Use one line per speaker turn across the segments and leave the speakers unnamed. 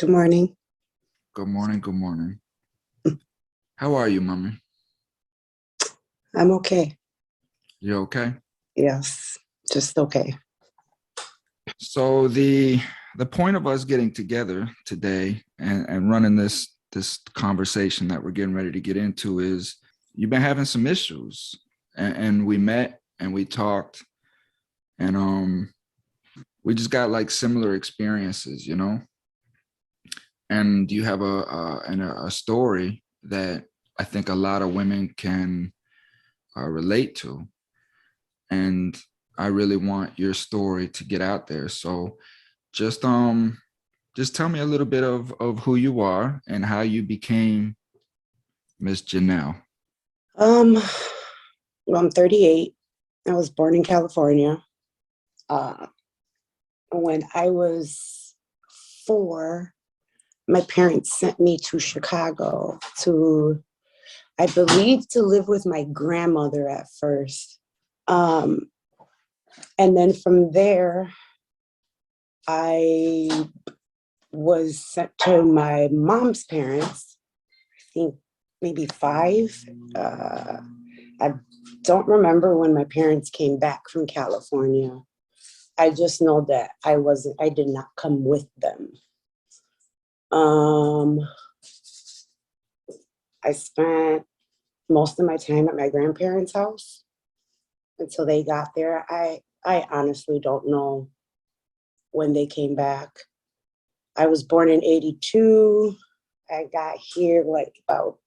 Good morning.
Good morning. Good morning. How are you, mommy?
I'm okay.
You okay?
Yes, just okay.
So the point of us getting together today and running this conversation that we're getting ready to get into is you've been having some issues, and we met and we talked, and we just got like similar experiences, and you have a story that I think a lot of women can relate to. And I really want your story to get out there. So just just tell me a little bit of who you are and how you became Miss Janelle.
Um, well, I'm 38. I was born in California. Uh, when I was 4, my parents sent me to Chicago to, I believe, to live with my grandmother at first. Um, and then from there, I was sent to my mom's parents, I think maybe 5. I don't remember when my parents came back from California. I just know that I did not come with them. Um, I spent most of my time at my grandparents' house until they got there. I honestly don't know when they came back. I was born in 82. I got here like about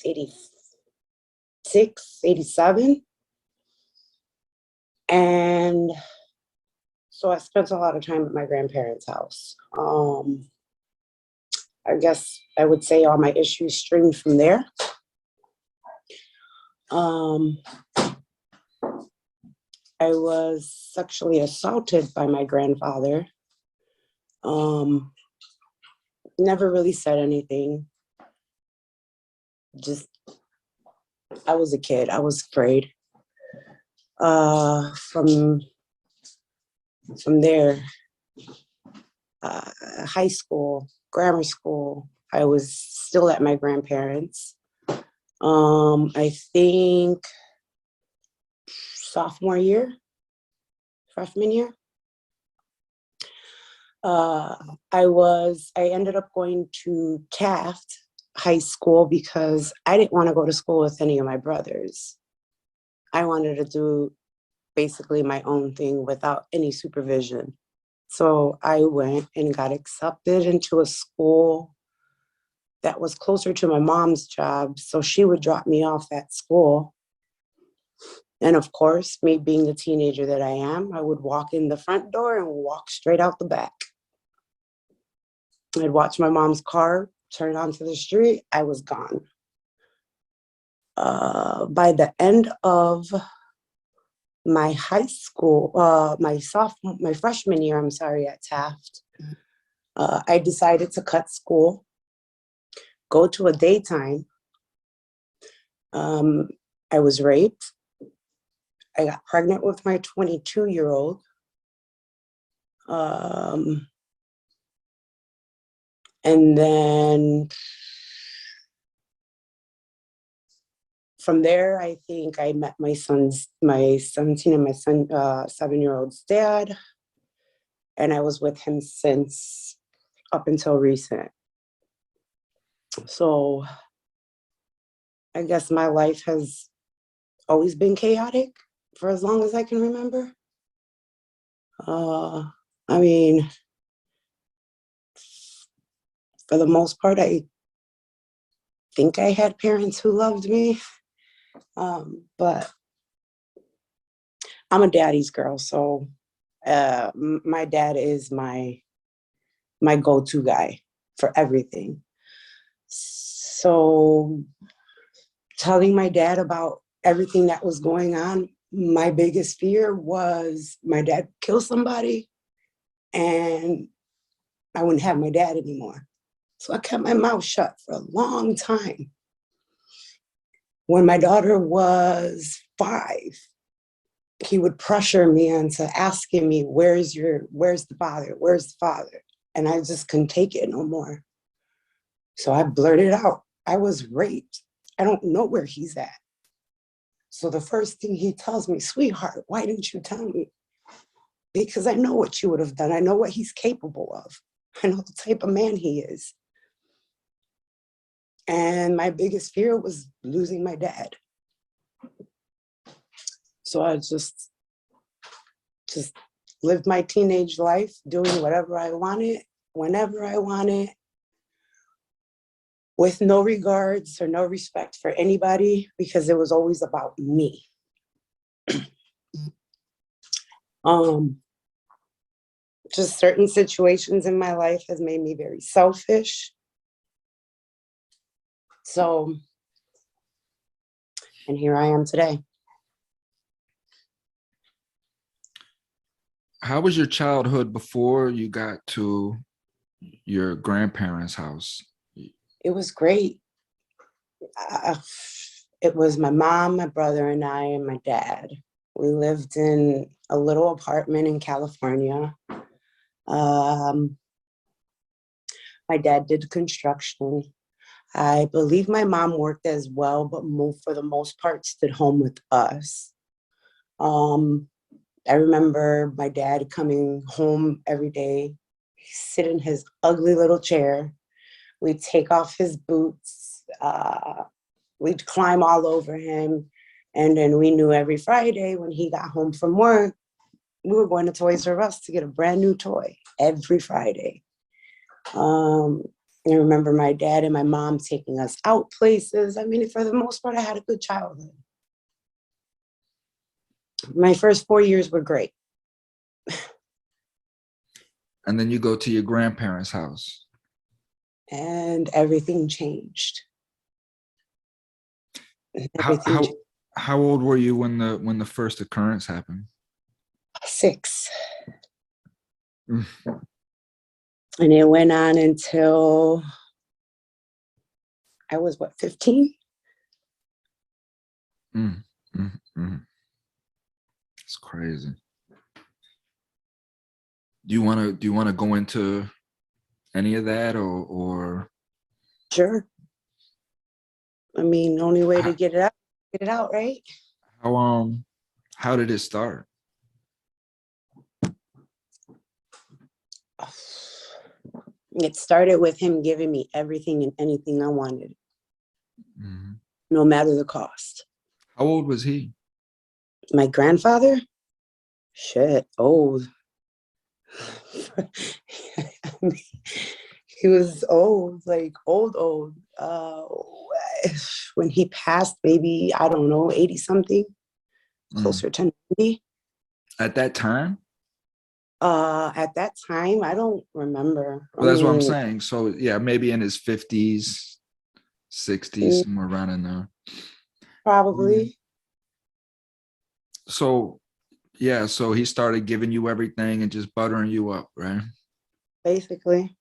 86, 87. And so I spent a lot of time at my grandparents' house. I guess I would say all my issues streamed from there. Um, I was sexually assaulted by my grandfather. Never really said anything. Just, I was a kid. I was afraid. From there, high school, grammar school, I was still at my grandparents. I think freshman year, I ended up going to Taft High School because I didn't want to go to school with any of my brothers. I wanted to do basically my own thing without any supervision. So I went and got accepted into a school that was closer to my mom's job. So she would drop me off at school. And of course, me being the teenager that I am, I would walk in the front door and walk straight out the back. I'd watch my mom's car turn onto the street. I was gone. By the end of my high school, my freshman year, I'm sorry, at Taft, I decided to cut school, go to a daytime. I was raped. I got pregnant with my 22-year-old. And then from there, I think I met my 17 and my son, 7-year-old's dad. And I was with him since up until recent. So I guess my life has always been chaotic for as long as I can remember. I mean, for the most part, I think I had parents who loved me. But I'm a daddy's girl, so my dad is my go-to guy for everything. So telling my dad about everything that was going on, my biggest fear was my dad kill somebody and I wouldn't have my dad anymore. So I kept my mouth shut for a long time. When my daughter was 5, he would pressure me into asking me, where's the father? Where's the father? and I just couldn't take it no more. So I blurted out, I was raped. I don't know where he's at. So the first thing he tells me, sweetheart, why didn't you tell me? Because I know what you would have done. I know what he's capable of. I know the type of man he is. And my biggest fear was losing my dad. So I just lived my teenage life doing whatever I wanted, whenever I wanted, with no regards or no respect for anybody, because it was always about me. Just certain situations in my life has made me very selfish. So, and here I am today.
How was your childhood before you got to your grandparents' house?
It was great. It was my mom, my brother, and I, and my dad. We lived in a little apartment in California. My dad did construction. I believe my mom worked as well, but for the most part, stayed home with us. I remember my dad coming home every day, sit in his ugly little chair. We'd take off his boots. We'd climb all over him. And then we knew every Friday when he got home from work, we were going to Toys R Us to get a brand new toy every Friday. I remember my dad and my mom taking us out places. I mean, for the most part, I had a good childhood. My first 4 years were great.
And then you go to your grandparents' house.
And everything changed.
How old were you when the first occurrence happened?
6. And it went on until I was, 15?
It's crazy. Do you want to go into any of that or?
Sure. I mean, the only way to get it out, right?
How did it start?
It started with him giving me everything and anything I wanted, no matter the cost.
How old was he?
My grandfather? Shit, old. I mean, he was old, like old. When he passed, maybe, I don't know, 80 something, closer to 90.
At that time?
At that time, I don't remember.
Well, that's what I'm saying. So yeah, maybe in his 50s, 60s, somewhere around in there.
Probably.
So yeah, so he started giving you everything and just buttering you up, right?
Basically.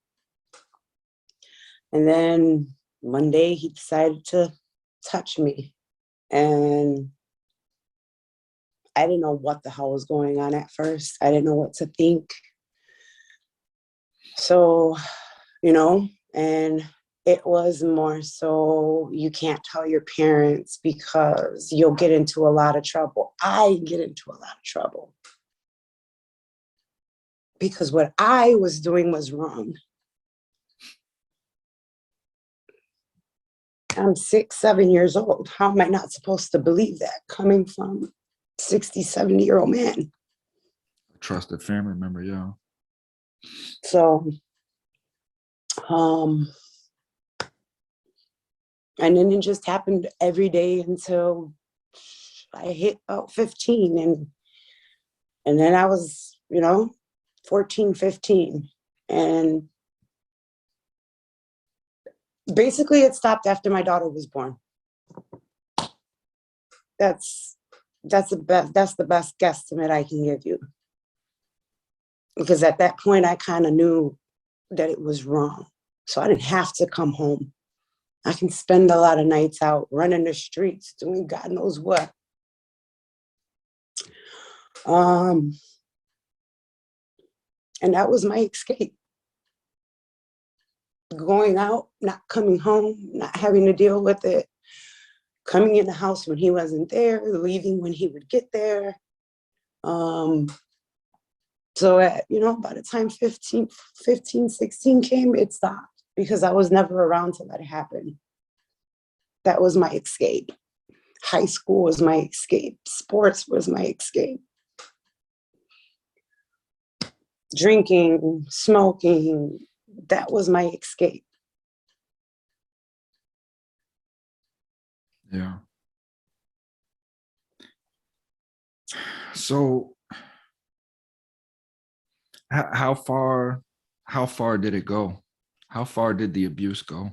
And then one day he decided to touch me. And I didn't know what the hell was going on at first. I didn't know what to think. So, and it was more so you can't tell your parents because you'll get into a lot of trouble. I get into a lot of trouble because what I was doing was wrong. I'm 6, 7 years old. How am I not supposed to believe that coming from 60, 70-year-old man?
A trusted family member, yeah.
So, and then it just happened every day until I hit about 15. And then I was, 14, 15. And basically it stopped after my daughter was born. That's the best guesstimate I can give you. Because at that point I kind of knew that it was wrong. So I didn't have to come home. I can spend a lot of nights out running the streets, doing God knows what. And that was my escape. going out, not coming home, not having to deal with it, coming in the house when he wasn't there, leaving when he would get there. So at, by the time 16 came, it stopped because I was never around to let it happen. That was my escape. High school was my escape. Sports was my escape. Drinking, smoking, that was my escape.
Yeah. So how far did it go? How far did the abuse go?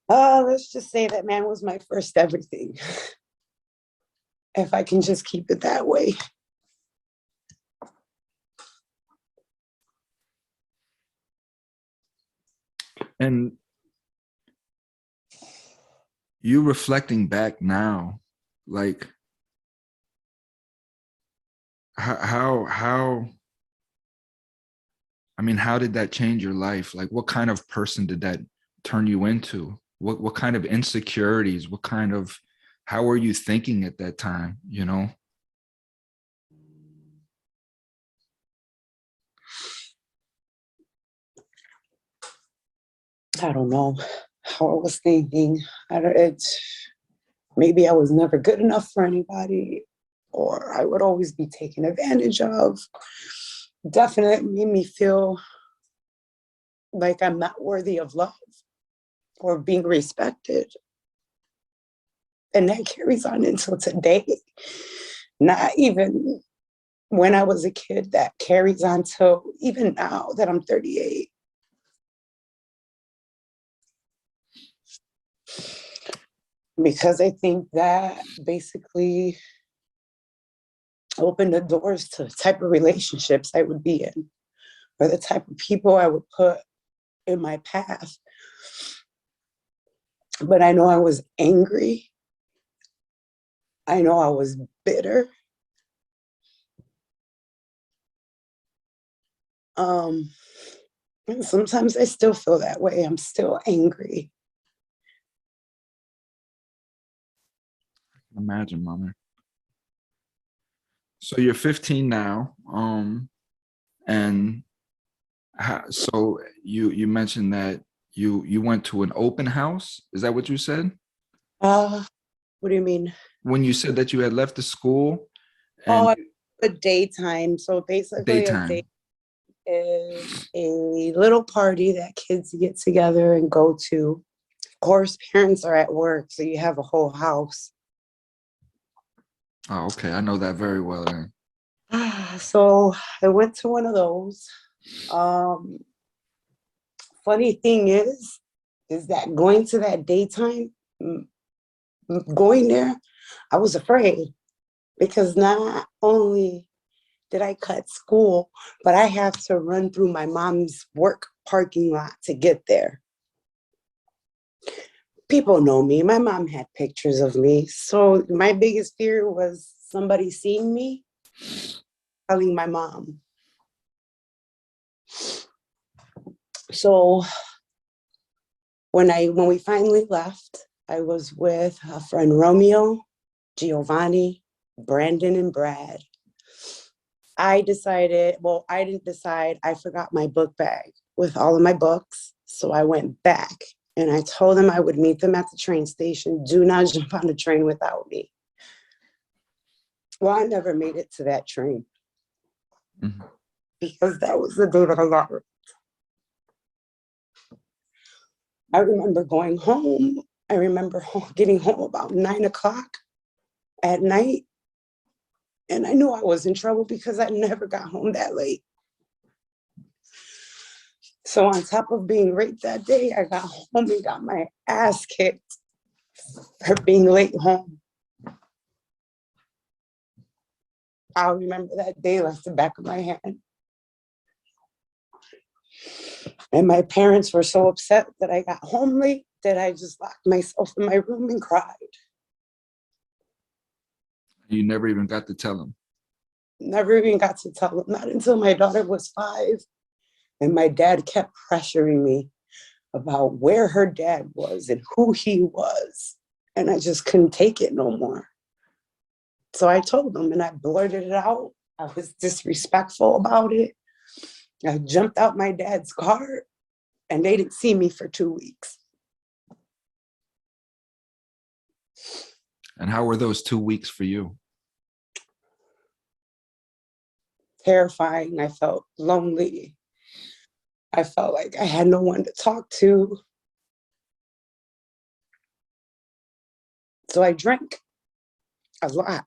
Let's just say that man was my first everything. If I can just keep it that way.
And you reflecting back now, like how how did that change your life? Like, what kind of person did that turn you into? What kind of insecurities, how were you thinking at that time,
I don't know how I was thinking. Maybe I was never good enough for anybody, or I would always be taken advantage of. Definitely made me feel like I'm not worthy of love or being respected. And that carries on until today. Not even when I was a kid, that carries on till even now that I'm 38. Because I think that basically opened the doors to the type of relationships I would be in, or the type of people I would put in my path. But I know I was angry. I know I was bitter. And sometimes I still feel that way. I'm still angry.
Imagine, mama. So you're 15 now, and so you mentioned that you went to an open house. Is that what you said?
What do you mean?
When you said that you had left the school and
Oh, a daytime. So basically, a day
daytime.
is a little party that kids get together and go to. Of course, parents are at work, so you have a whole house.
Oh, okay. I know that very well then.
So I went to one of those. Um, Funny thing is that going to that daytime, going there, I was afraid because not only did I cut school, but I have to run through my mom's work parking lot to get there. People know me. My mom had pictures of me. So my biggest fear was somebody seeing me, telling my mom. So when we finally left, I was with a friend Romeo, Giovanni, Brandon, and Brad. I didn't decide. I forgot my book bag with all of my books. So I went back and I told them I would meet them at the train station. Do not jump on the train without me. Well, I never made it to that train because that was the day that I got hurt. I remember going home. I remember getting home about 9 o'clock at night. And I knew I was in trouble because I never got home that late. So on top of being raped that day, I got home and got my ass kicked for being late home. I'll remember that day like the back of my hand. And my parents were so upset that I got home late that I just locked myself in my room and cried.
You never even got to tell them.
Never even got to tell them, not until my daughter was 5. And my dad kept pressuring me about where her dad was and who he was. And I just couldn't take it no more. So I told him and I blurted it out. I was disrespectful about it. I jumped out my dad's car and they didn't see me for 2 weeks.
And how were those 2 weeks for you?
Terrifying. I felt lonely. I felt like I had no one to talk to. So I drank a lot.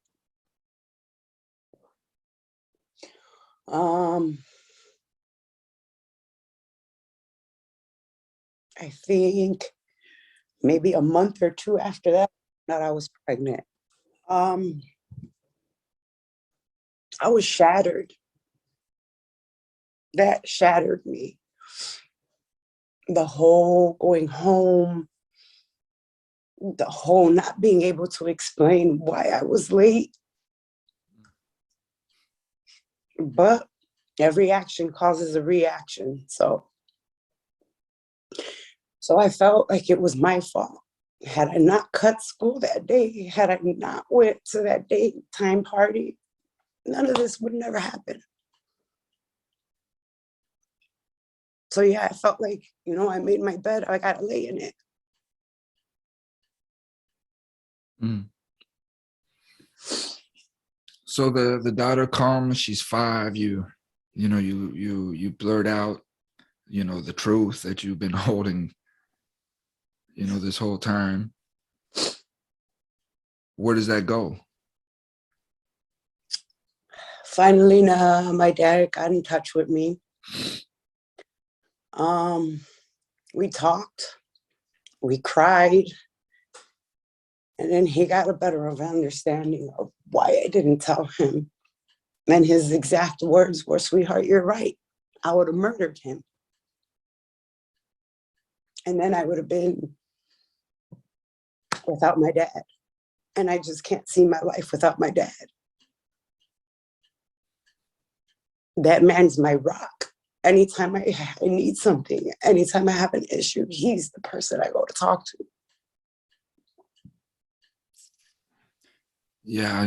I think maybe a month or two after that I was pregnant. I was shattered. That shattered me. The whole going home, the whole not being able to explain why I was late. But every action causes a reaction. So I felt like it was my fault. Had I not cut school that day, had I not went to that daytime party, none of this would never happen. So yeah, I felt like, I made my bed, I gotta lay in it.
Mm. So the daughter comes, she's 5, you blurt out, the truth that you've been holding, this whole time. Where does that go?
Finally, my dad got in touch with me. We talked, we cried, and then he got a better understanding of why I didn't tell him. And his exact words were, "Sweetheart, you're right. I would have murdered him. And then I would have been without my dad. And I just can't see my life without my dad. That man's my rock. Anytime I need something, anytime I have an issue, he's the person I go to talk to."
Yeah,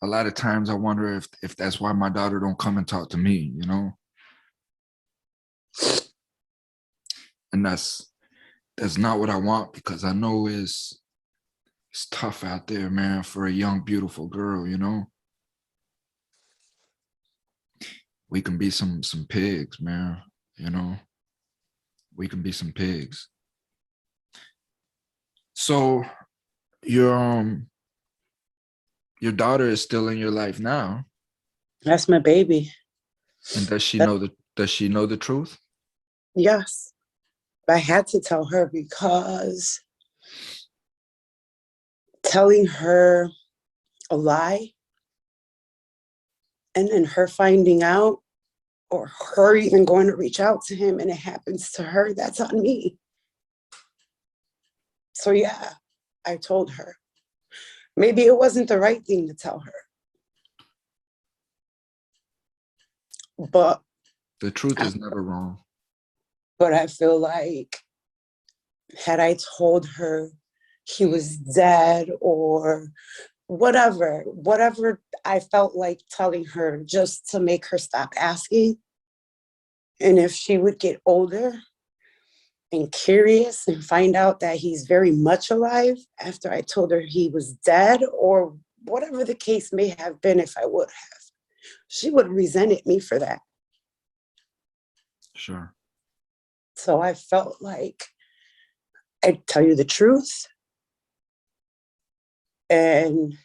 a lot of times I wonder if that's why my daughter don't come and talk to me, And that's not what I want, because I know it's tough out there, man, for a young, beautiful girl, We can be some pigs, man, We can be some pigs. So your daughter is still in your life now.
That's my baby.
And does she know the truth?
Yes. I had to tell her, because telling her a lie and then her finding out, or her even going to reach out to him and it happens to her, that's on me. So yeah, I told her. Maybe it wasn't the right thing to tell her. But
the truth is never wrong.
But I feel like had I told her he was dead or whatever I felt like telling her just to make her stop asking. And if she would get older and curious and find out that he's very much alive after I told her he was dead, or whatever the case may have been, if I would have, she would have resented me for that.
Sure.
So I felt like I'd tell you the truth. And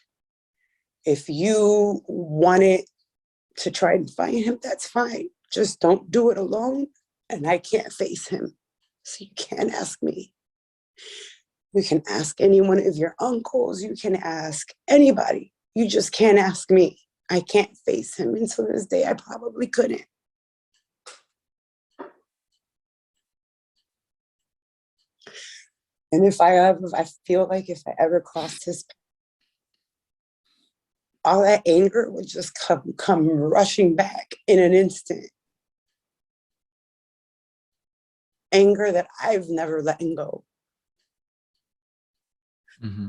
if you wanted to try and find him, that's fine. Just don't do it alone. And I can't face him. So you can't ask me. You can ask any one of your uncles. You can ask anybody. You just can't ask me. I can't face him. And to this day, I probably couldn't. And I feel like if I ever crossed his path, all that anger would just come rushing back in an instant. anger that I've never let go.
Mm-hmm.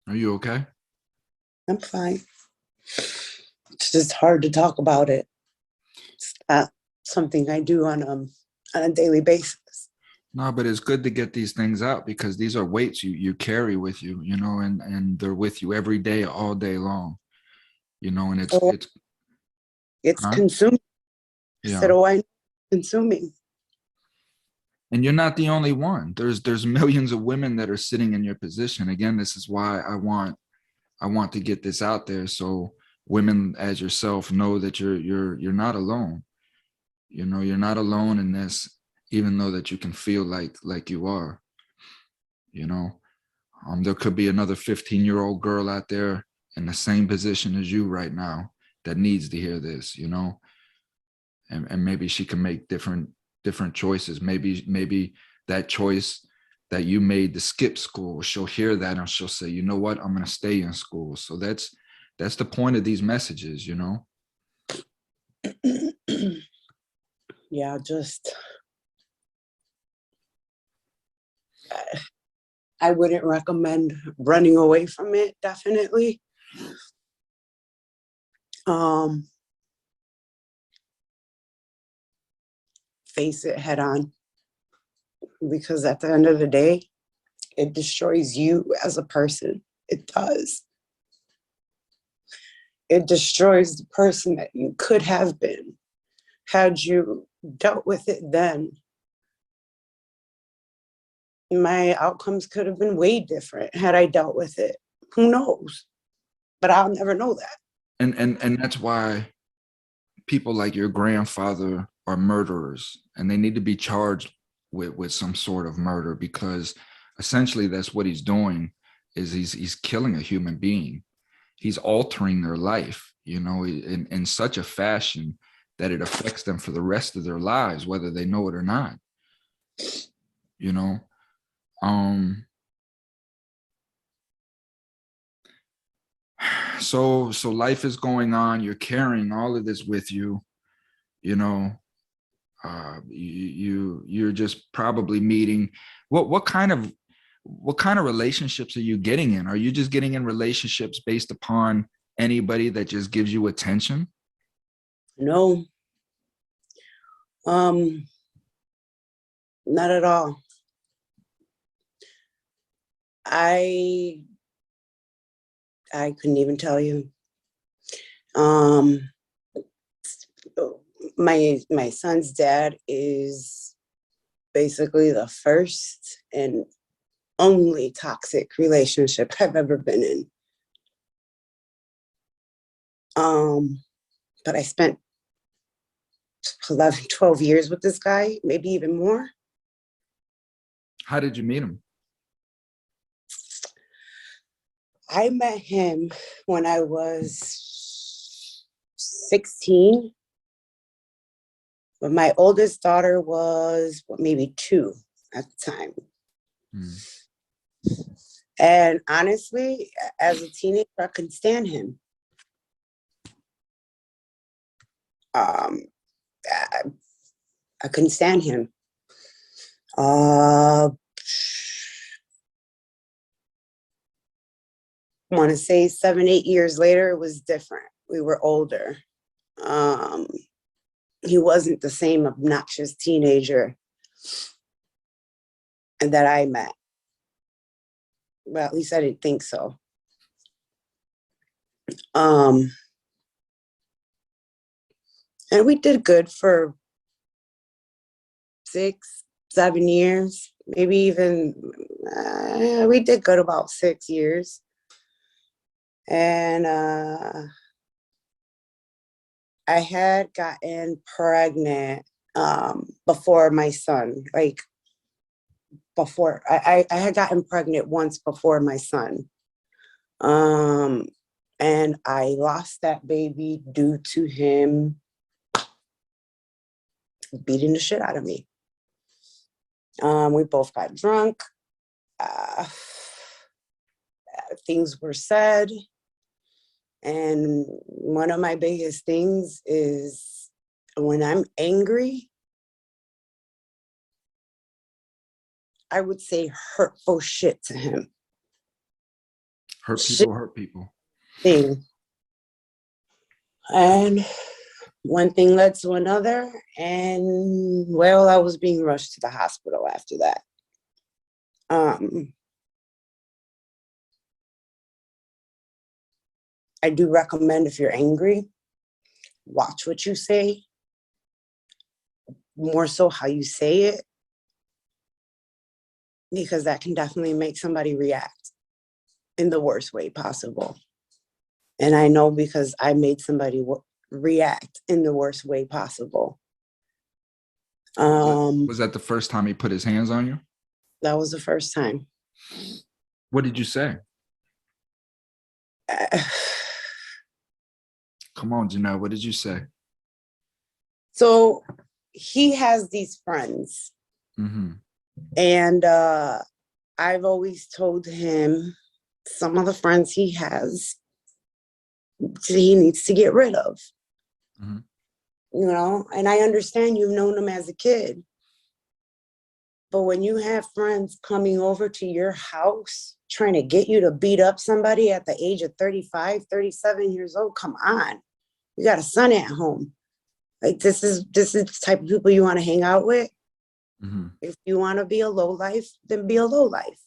Are you okay?
I'm fine. It's just hard to talk about it. It's not something I do on a daily basis.
No, but it's good to get these things out because these are weights you carry with you, you know, and they're with you every day, all day long, you know, and
Oh,
it's
it's
huh?
consuming.
Yeah.
So do I consuming.
And you're not the only one. There's millions of women that are sitting in your position. Again, this is why I want to get this out there so women as yourself know that you're not alone. You know, you're not alone in this, even though that you can feel like you are, you know. There could be another 15-year-old girl out there in the same position as you right now that needs to hear this, you know, and maybe she can make different choices. Maybe that choice that you made to skip school, she'll hear that and she'll say, you know what, I'm going to stay in school. So that's the point of these messages, you know.
Yeah, just I wouldn't recommend running away from it, definitely. Um, Face it head on, because at the end of the day, it destroys you as a person. It does. It destroys the person that you could have been had you dealt with it then. My outcomes could have been way different had I dealt with it. Who knows? But I'll never know that.
And that's why people like your grandfather are murderers and they need to be charged with some sort of murder, because essentially that's what he's doing, is he's killing a human being. He's altering their life, you know, in such a fashion that it affects them for the rest of their lives, whether they know it or not, you know. So life is going on, you're carrying all of this with you, you know. You're just probably meeting what kind of relationships are you getting in? Are you just getting in relationships based upon anybody that just gives you attention?
No, um, not at all. I I couldn't even tell you. Um, my son's dad is basically the first and only toxic relationship I've ever been in. But I spent 11, 12 years with this guy, maybe even more.
How did you meet him?
I met him when I was 16, but my oldest daughter was maybe 2 at the time.
Hmm.
And honestly, as a teenager, I couldn't stand him. Um, I, I couldn't stand him. I want to say 7, 8 years later, it was different. We were older. Um, he wasn't the same obnoxious teenager that I met. Well, at least I didn't think so. Um, and we did good for 6, 7 years, maybe even we did good about 6 years. And I had gotten pregnant before my son, like before I had gotten pregnant once before my son. And I lost that baby due to him beating the shit out of me. We both got drunk. Uh, Things were said. And one of my biggest things is when I'm angry, I would say hurtful shit to him.
Hurt
Shit
people hurt people.
thing. And one thing led to another. And well, I was being rushed to the hospital after that. I do recommend, if you're angry, watch what you say, more so how you say it, because that can definitely make somebody react in the worst way possible. And I know because I made somebody react in the worst way possible.
Was that the first time he put his hands on you?
That was the first time.
What did you say? Come on, Janelle, what did you say?
So he has these friends.
Mm-hmm.
And I've always told him some of the friends he has, he needs to get rid of.
Mm-hmm.
You know, and I understand you've known him as a kid. But when you have friends coming over to your house trying to get you to beat up somebody at the age of 35, 37 years old, come on. You got a son at home. Like, this is the type of people you want to hang out with.
Mm-hmm.
If you want to be a lowlife, then be a lowlife.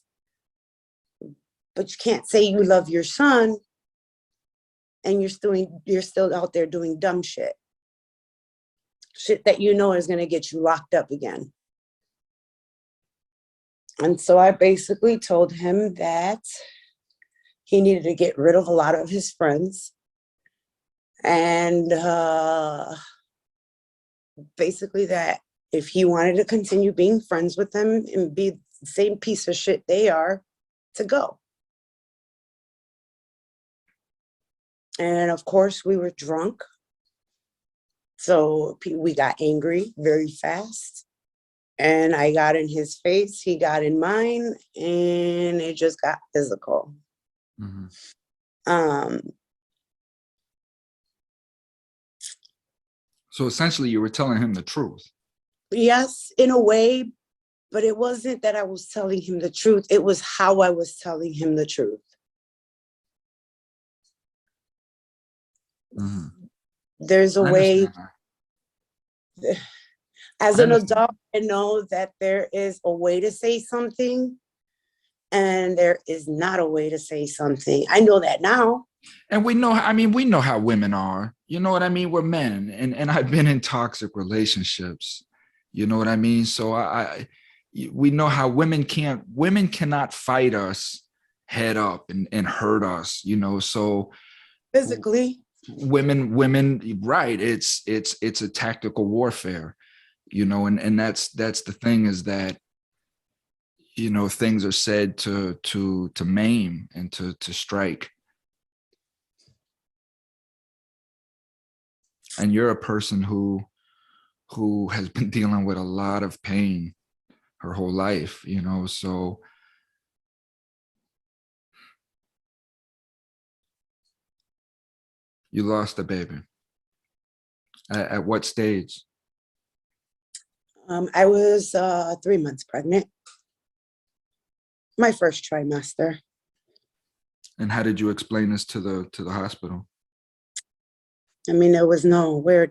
But you can't say you love your son and you're still out there doing dumb shit. Shit that you know is going to get you locked up again. And so I basically told him that he needed to get rid of a lot of his friends. And basically that if he wanted to continue being friends with them and be the same piece of shit they are, to go. And of course, we were drunk. So we got angry very fast. And I got in his face, he got in mine, and it just got physical.
Mm-hmm. So essentially you were telling him the truth.
Yes, in a way, but it wasn't that I was telling him the truth. It was how I was telling him the truth.
Mm-hmm.
There's a way, as an adult, I know that there is a way to say something and there is not a way to say something. I know that now.
And we know how women are. You know what I mean? We're men, and I've been in toxic relationships. You know what I mean? So we know how women cannot fight us head up and hurt us, you know. So
Physically.
Women, right. It's a tactical warfare, you know, and that's the thing, is that, you know, things are said to maim and to strike. And you're a person who has been dealing with a lot of pain her whole life, you know, so you lost a baby. At what stage?
I was 3 months pregnant. My first trimester.
And how did you explain this to the hospital?
I mean, there was no way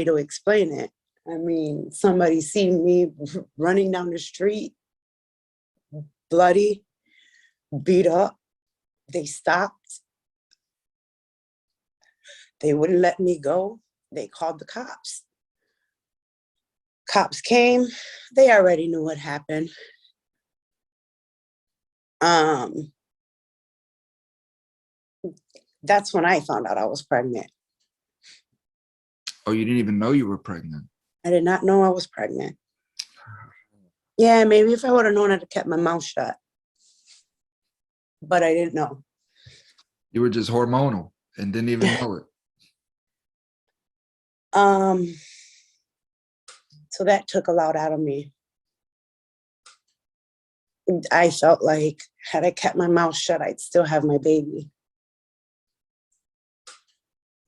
to explain it. I mean, somebody seen me running down the street, bloody, beat up. They stopped. They wouldn't let me go. They called the cops. Cops came. They already knew what happened. That's when I found out I was pregnant.
Oh, you didn't even know you were pregnant?
I did not know I was pregnant. Yeah, maybe if I would have known, I'd have kept my mouth shut. But I didn't know.
You were just hormonal and didn't even know it.
So that took a lot out of me. I felt like had I kept my mouth shut, I'd still have my baby.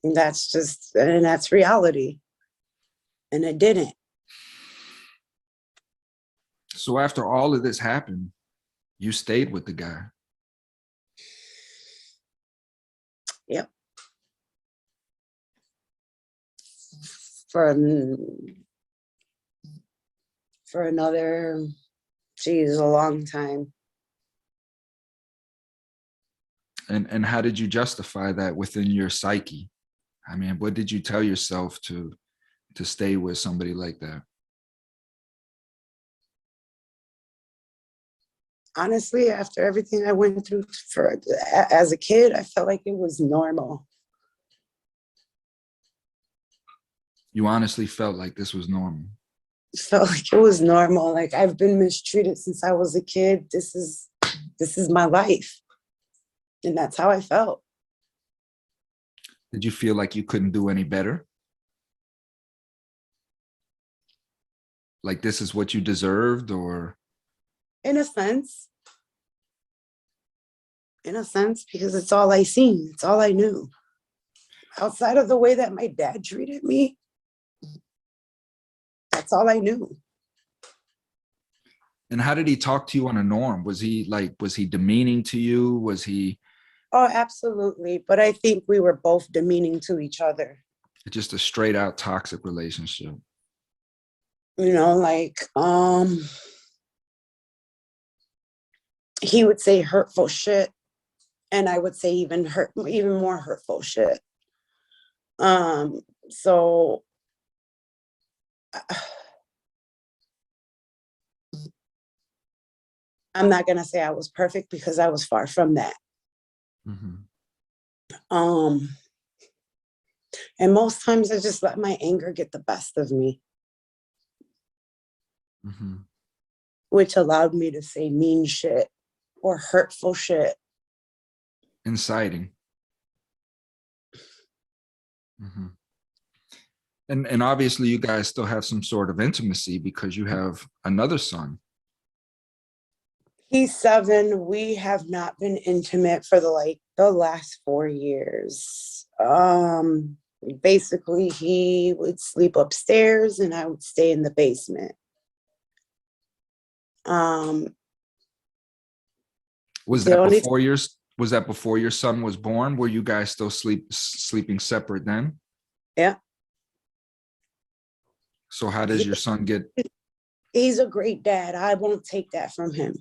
And that's reality. and it didn't.
So after all of this happened, you stayed with the guy.
Yep. For another, geez, a long time.
And how did you justify that within your psyche? I mean, what did you tell yourself to stay with somebody like that?
Honestly, after everything I went through as a kid, I felt like it was normal.
You honestly felt like this was normal?
Felt like it was normal. Like, I've been mistreated since I was a kid. This is my life. And that's how I felt.
Did you feel like you couldn't do any better? Like this is what you deserved, or?
In a sense. In a sense, because it's all I seen. It's all I knew. Outside of the way that my dad treated me, that's all I knew.
And how did he talk to you on a norm? Was he demeaning to you? Was he?
Oh, absolutely. But I think we were both demeaning to each other.
Just a straight out toxic relationship.
You know, like, he would say hurtful shit, and I would say even more hurtful shit. So I'm not gonna say I was perfect, because I was far from that.
Mm-hmm.
And most times I just let my anger get the best of me.
Mm-hmm.
Which allowed me to say mean shit or hurtful shit.
Inciting. Mm-hmm. And obviously you guys still have some sort of intimacy because you have another son.
He's 7. We have not been intimate for the last 4 years. Basically he would sleep upstairs and I would stay in the basement.
Was that before your son was born? Were you guys still sleeping separate then?
Yeah.
So how does your son get?
He's a great dad. I won't take that from him.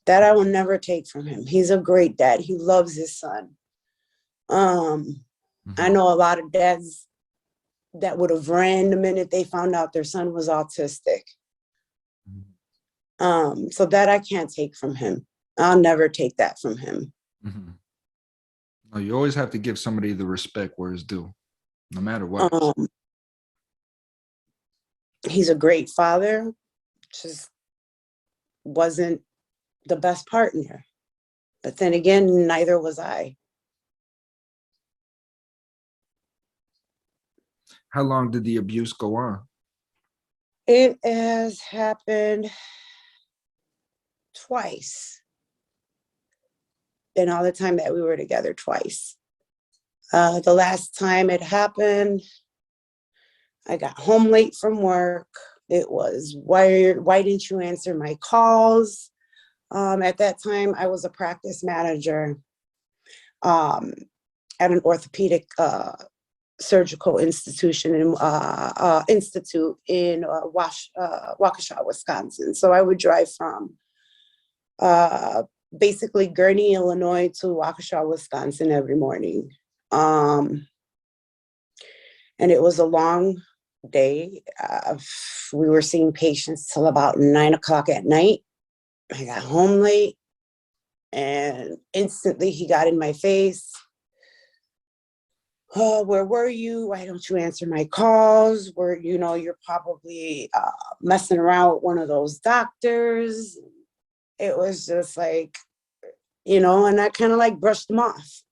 That I will never take from him. He's a great dad. He loves his son. I know a lot of dads that would have ran the minute they found out their son was autistic. So that I can't take from him. I'll never take that from him.
Mm-hmm. No, you always have to give somebody the respect where it's due, no matter what.
He's a great father, just wasn't the best partner. But then again, neither was I.
How long did the abuse go on?
It has happened twice in all the time that we were together, twice. The last time it happened, I got home late from work. It was, why didn't you answer my calls? At that time, I was a practice manager at an orthopedic surgical institution in Waukesha, Wisconsin. So I would drive from basically Gurnee, Illinois to Waukesha, Wisconsin every morning. And it was a long day. We were seeing patients till about 9 o'clock at night. I got home late and instantly he got in my face. Oh, where were you? Why don't you answer my calls? You're probably messing around with one of those doctors. It was just like, and I kind of like brushed him off.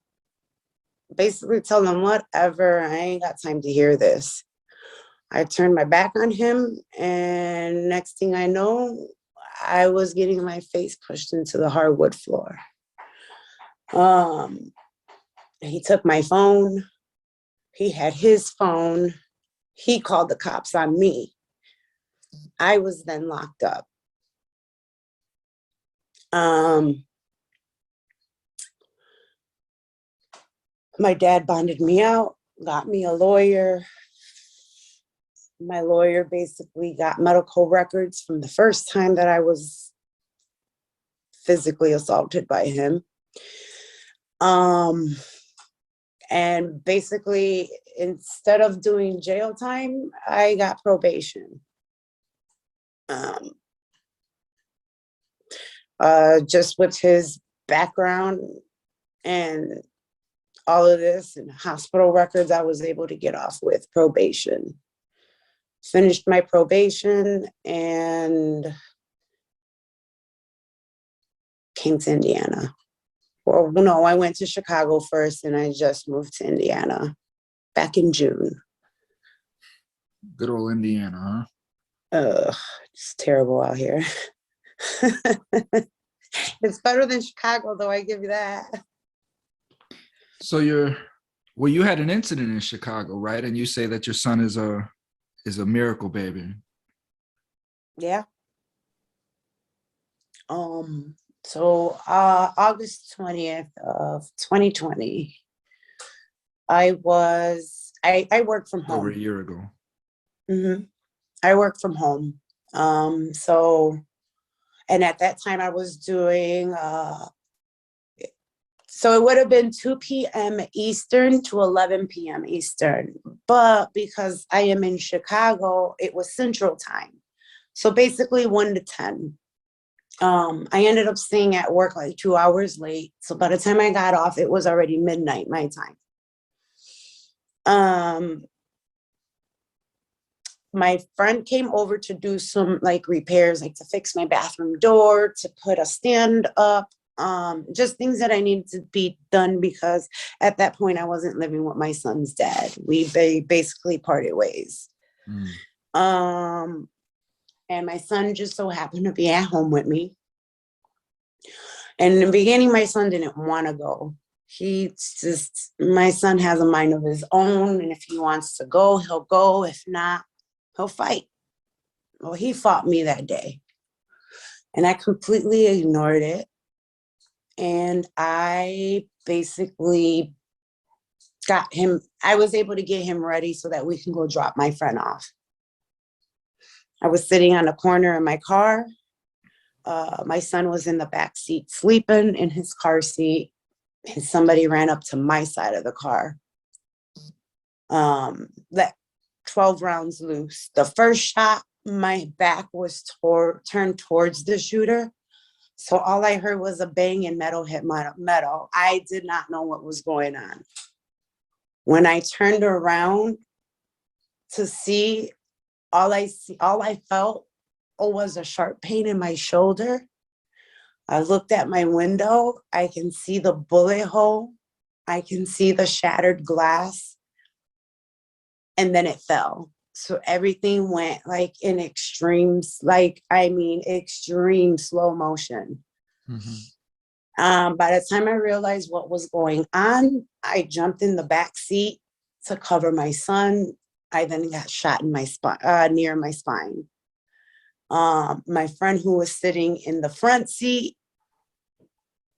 Basically tell them, whatever, I ain't got time to hear this. I turned my back on him, and next thing I know, I was getting my face pushed into the hardwood floor. He took my phone. He had his phone. He called the cops on me. I was then locked up. My dad bonded me out, got me a lawyer. My lawyer basically got medical records from the first time that I was physically assaulted by him. And basically, instead of doing jail time, I got probation. Just with his background and all of this and hospital records, I was able to get off with probation. Finished my probation and came to Indiana. Well, no, I went to Chicago first and I just moved to Indiana back in June.
Good old Indiana,
It's terrible out here. It's better than Chicago, though, I give you that.
So you had an incident in Chicago, right? And you say that your son is a miracle baby.
Yeah. So August 20th of 2020, I work from home.
Over a year ago.
Mm-hmm. I work from home. And at that time I was doing, so it would have been 2 p.m. Eastern to 11 p.m. Eastern. But because I am in Chicago, it was Central Time. So basically 1 to 10. I ended up staying at work like 2 hours late. So by the time I got off, it was already midnight my time. My friend came over to do some like repairs, like to fix my bathroom door, to put a stand up, just things that I needed to be done because at that point I wasn't living with my son's dad. We basically parted ways. And my son just so happened to be at home with me. And in the beginning, my son didn't want to go. My son has a mind of his own. And if he wants to go, he'll go. If not, he'll fight. Well, he fought me that day. And I completely ignored it. And I basically I was able to get him ready so that we can go drop my friend off. I was sitting on the corner in my car. My son was in the back seat sleeping in his car seat. And somebody ran up to my side of the car. Let 12 rounds loose. The first shot, my back was turned towards the shooter. So all I heard was a bang and metal hit metal. I did not know what was going on. When I turned around to see, all I felt was a sharp pain in my shoulder. I looked at my window. I can see the bullet hole. I can see the shattered glass. And then it fell. So everything went like in extreme slow motion. Mm-hmm. By the time I realized what was going on, I jumped in the back seat to cover my son. I then got shot in my spine, near my spine. My friend who was sitting in the front seat,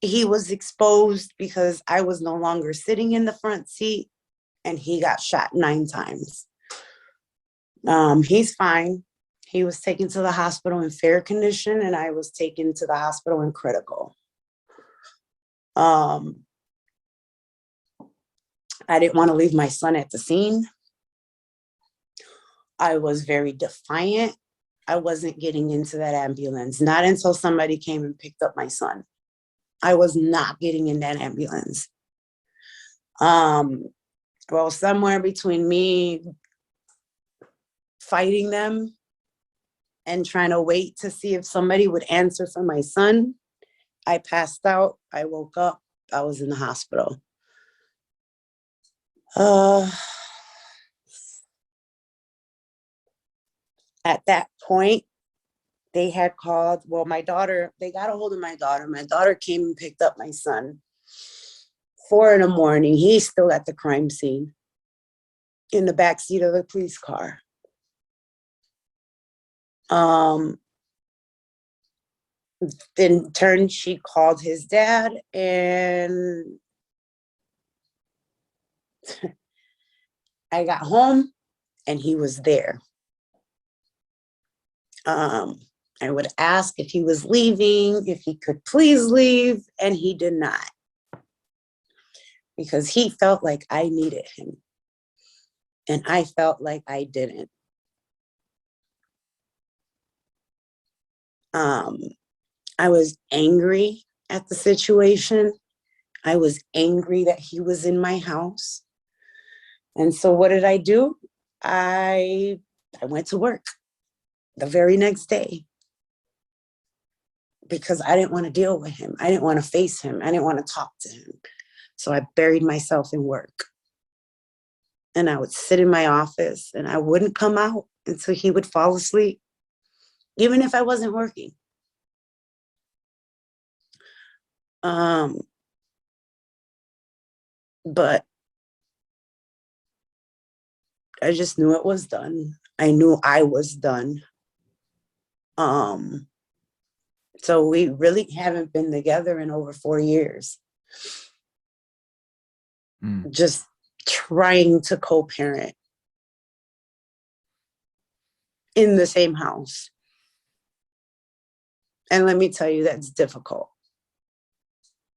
he was exposed because I was no longer sitting in the front seat, and he got shot 9 times. He's fine. He was taken to the hospital in fair condition, and I was taken to the hospital in critical. I didn't want to leave my son at the scene. I was very defiant. I wasn't getting into that ambulance, not until somebody came and picked up my son. I was not getting in that ambulance. Well, somewhere between me fighting them and trying to wait to see if somebody would answer for my son, I passed out. I woke up. I was in the hospital. At that point, they had called, my daughter, they got a hold of my daughter. My daughter came and picked up my son. 4 a.m. He's still at the crime scene. in the back seat of the police car. In turn, she called his dad, and I got home and he was there. I would ask if he was leaving, if he could please leave, and he did not. Because he felt like I needed him. And I felt like I didn't. I was angry at the situation. I was angry that he was in my house. And so what did I do? I went to work the very next day because I didn't want to deal with him. I didn't want to face him. I didn't want to talk to him. So I buried myself in work. And I would sit in my office and I wouldn't come out until he would fall asleep, even if I wasn't working. But I just knew it was done. I knew I was done. So we really haven't been together in over 4 years. Just trying to co-parent in the same house. And let me tell you, that's difficult.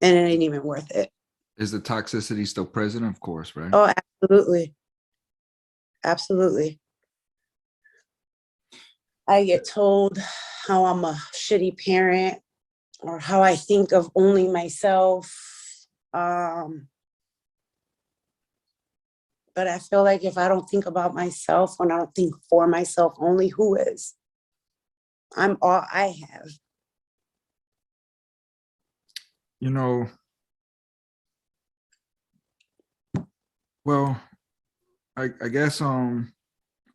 And it ain't even worth it.
Is the toxicity still present? Of course, right?
Oh, absolutely. Absolutely. I get told how I'm a shitty parent or how I think of only myself. But I feel like if I don't think about myself, when I don't think for myself only, who is? I'm all I have.
You know, well, I guess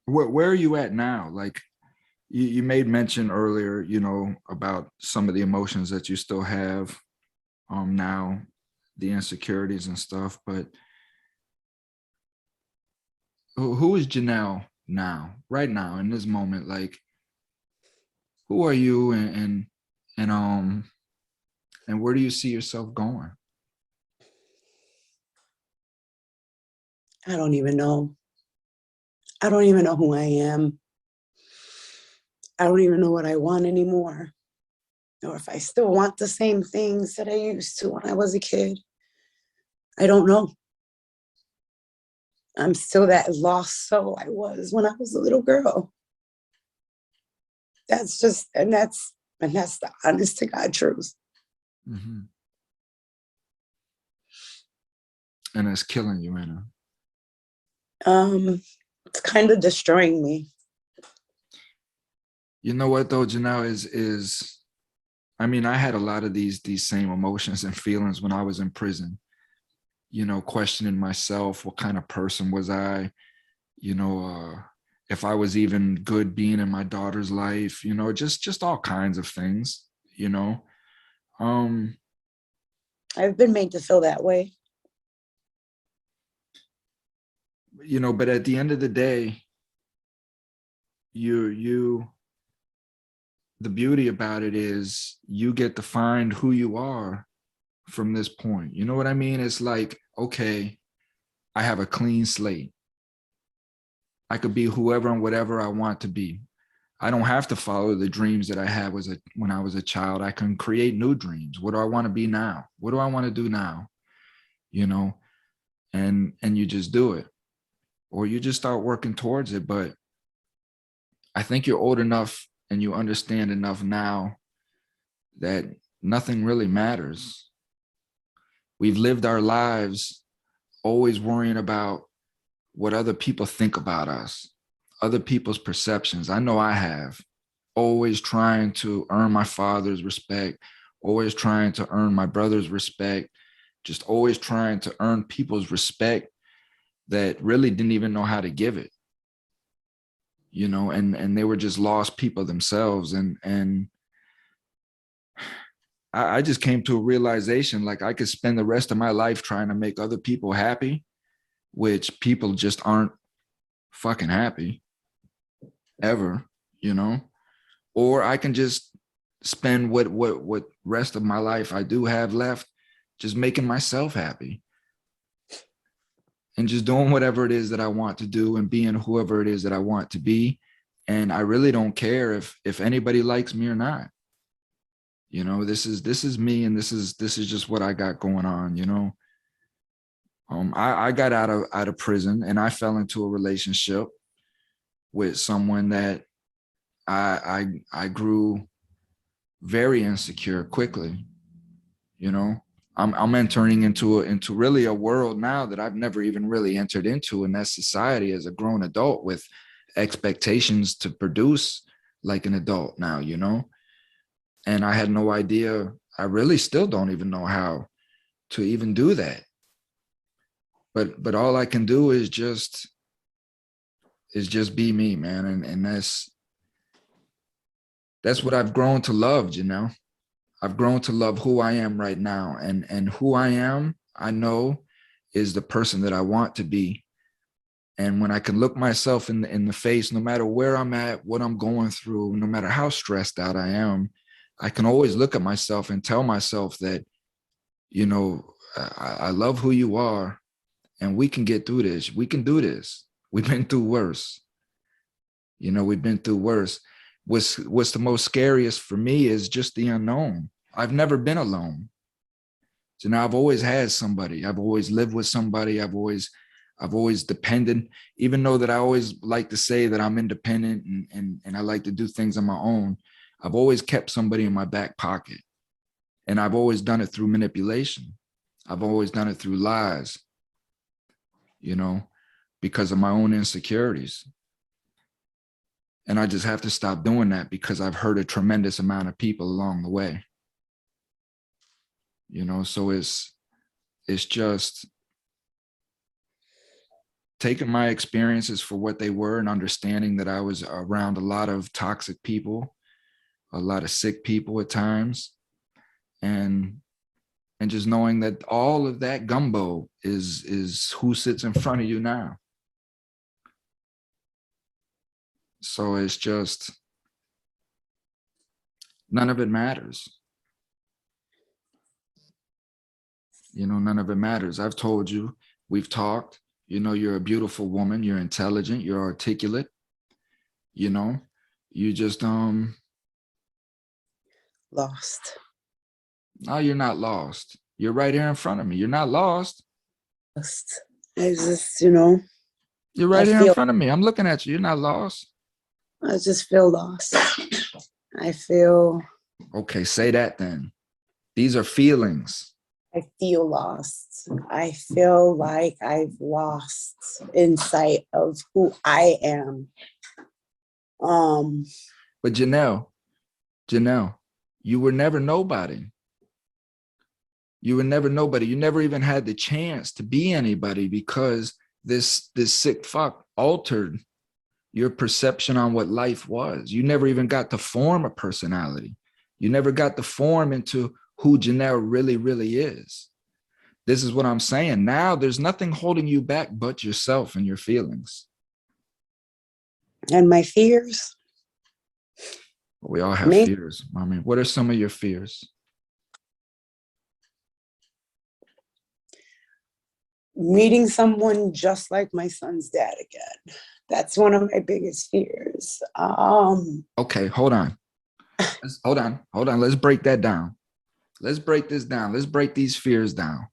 where are you at now? Like you made mention earlier, you know, about some of the emotions that you still have now, the insecurities and stuff, but who is Janelle now, right now, in this moment? Like, who are you, and where do you see yourself going?
I don't even know. I don't even know who I am. I don't even know what I want anymore, or if I still want the same things that I used to when I was a kid. I don't know. I'm still that lost soul I was when I was a little girl. That's the honest to God truth.
Mm-hmm. And it's killing you, Anna.
It's kind of destroying me.
You know what though, Janelle, is I mean, I had a lot of these same emotions and feelings when I was in prison, you know, questioning myself, what kind of person was I, you know, if I was even good being in my daughter's life, you know, just all kinds of things, you know.
I've been made to feel that way.
You know, but at the end of the day, the beauty about it is you get to find who you are from this point. You know what I mean? It's like, okay, I have a clean slate. I could be whoever and whatever I want to be. I don't have to follow the dreams that I had when I was a child. I can create new dreams. What do I want to be now? What do I want to do now? You know, and you just do it, or you just start working towards it. But I think you're old enough and you understand enough now that nothing really matters. We've lived our lives always worrying about what other people think about us, other people's perceptions. I know I have. Always trying to earn my father's respect, always trying to earn my brother's respect, just always trying to earn people's respect that really didn't even know how to give it. You know, and they were just lost people themselves. And I just came to a realization, like I could spend the rest of my life trying to make other people happy, which people just aren't fucking happy ever, you know, or I can just spend what rest of my life I do have left just making myself happy and just doing whatever it is that I want to do and being whoever it is that I want to be. And I really don't care if anybody likes me or not. You know, this is me, and this is just what I got going on, you know. I got out of prison, and I fell into a relationship with someone that I grew very insecure quickly. You know, I'm entering into really a world now that I've never even really entered into, and that society as a grown adult with expectations to produce like an adult now, you know. And I had no idea. I really still don't even know how to even do that. But all I can do is just be me, man. And that's what I've grown to love, you know. I've grown to love who I am right now. And who I am, I know, is the person that I want to be. And when I can look myself in the face, no matter where I'm at, what I'm going through, no matter how stressed out I am, I can always look at myself and tell myself that, you know, I love who you are, and we can get through this. We can do this. We've been through worse. You know, we've been through worse. What's the most scariest for me is just the unknown. I've never been alone. So now I've always had somebody. I've always lived with somebody. I've always depended, even though that I always like to say that I'm independent and I like to do things on my own. I've always kept somebody in my back pocket. And I've always done it through manipulation. I've always done it through lies, you know, because of my own insecurities. And I just have to stop doing that because I've hurt a tremendous amount of people along the way. You know, so it's just taking my experiences for what they were and understanding that I was around a lot of toxic people, a lot of sick people at times, and just knowing that all of that gumbo is who sits in front of you now. So it's just, none of it matters. You know, none of it matters. I've told you, we've talked, you know, you're a beautiful woman, you're intelligent, you're articulate, you know, you just,
Lost.
no, you're not lost. You're right here in front of me. You're not lost.
Lost. I just, you know,
You're right here in front of me. I'm looking at you. You're not lost.
I just feel lost. I feel.
Okay, say that then. These are feelings.
I feel lost. I feel like I've lost insight of who I am.
But Janelle, you were never nobody. You were never nobody. You never even had the chance to be anybody because this sick fuck altered your perception on what life was. You never even got to form a personality. You never got to form into who Janelle really, really is. This is what I'm saying. Now there's nothing holding you back but yourself and your feelings.
And my fears.
We all have fears. I mean, what are some of your fears?
Meeting someone just like my son's dad again. That's one of my biggest fears.
Okay, hold on. Hold on. Let's break that down. Let's break this down. Let's break these fears down.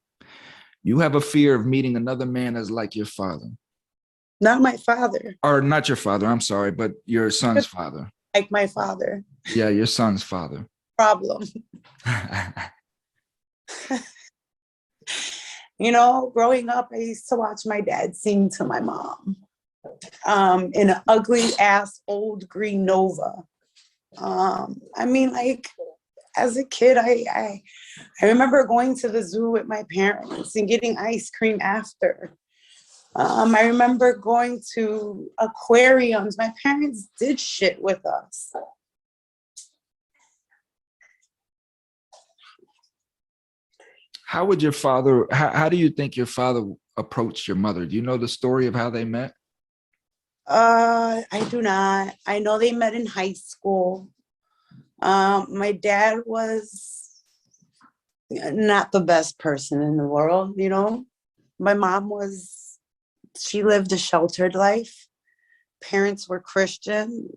You have a fear of meeting another man that's like your father.
Not my father.
Or not your father, I'm sorry, but your son's father.
Like my father.
Yeah, your son's father.
Problem. You know, growing up, I used to watch my dad sing to my mom in an ugly ass old green Nova. I mean, like, as a kid, I remember going to the zoo with my parents and getting ice cream after. I remember going to aquariums. My parents did shit with us.
How would your father, how do you think your father approached your mother? Do you know the story of how they met?
I do not. I know they met in high school. My dad was not the best person in the world, you know. My mom was, she lived a sheltered life. Parents were Christian,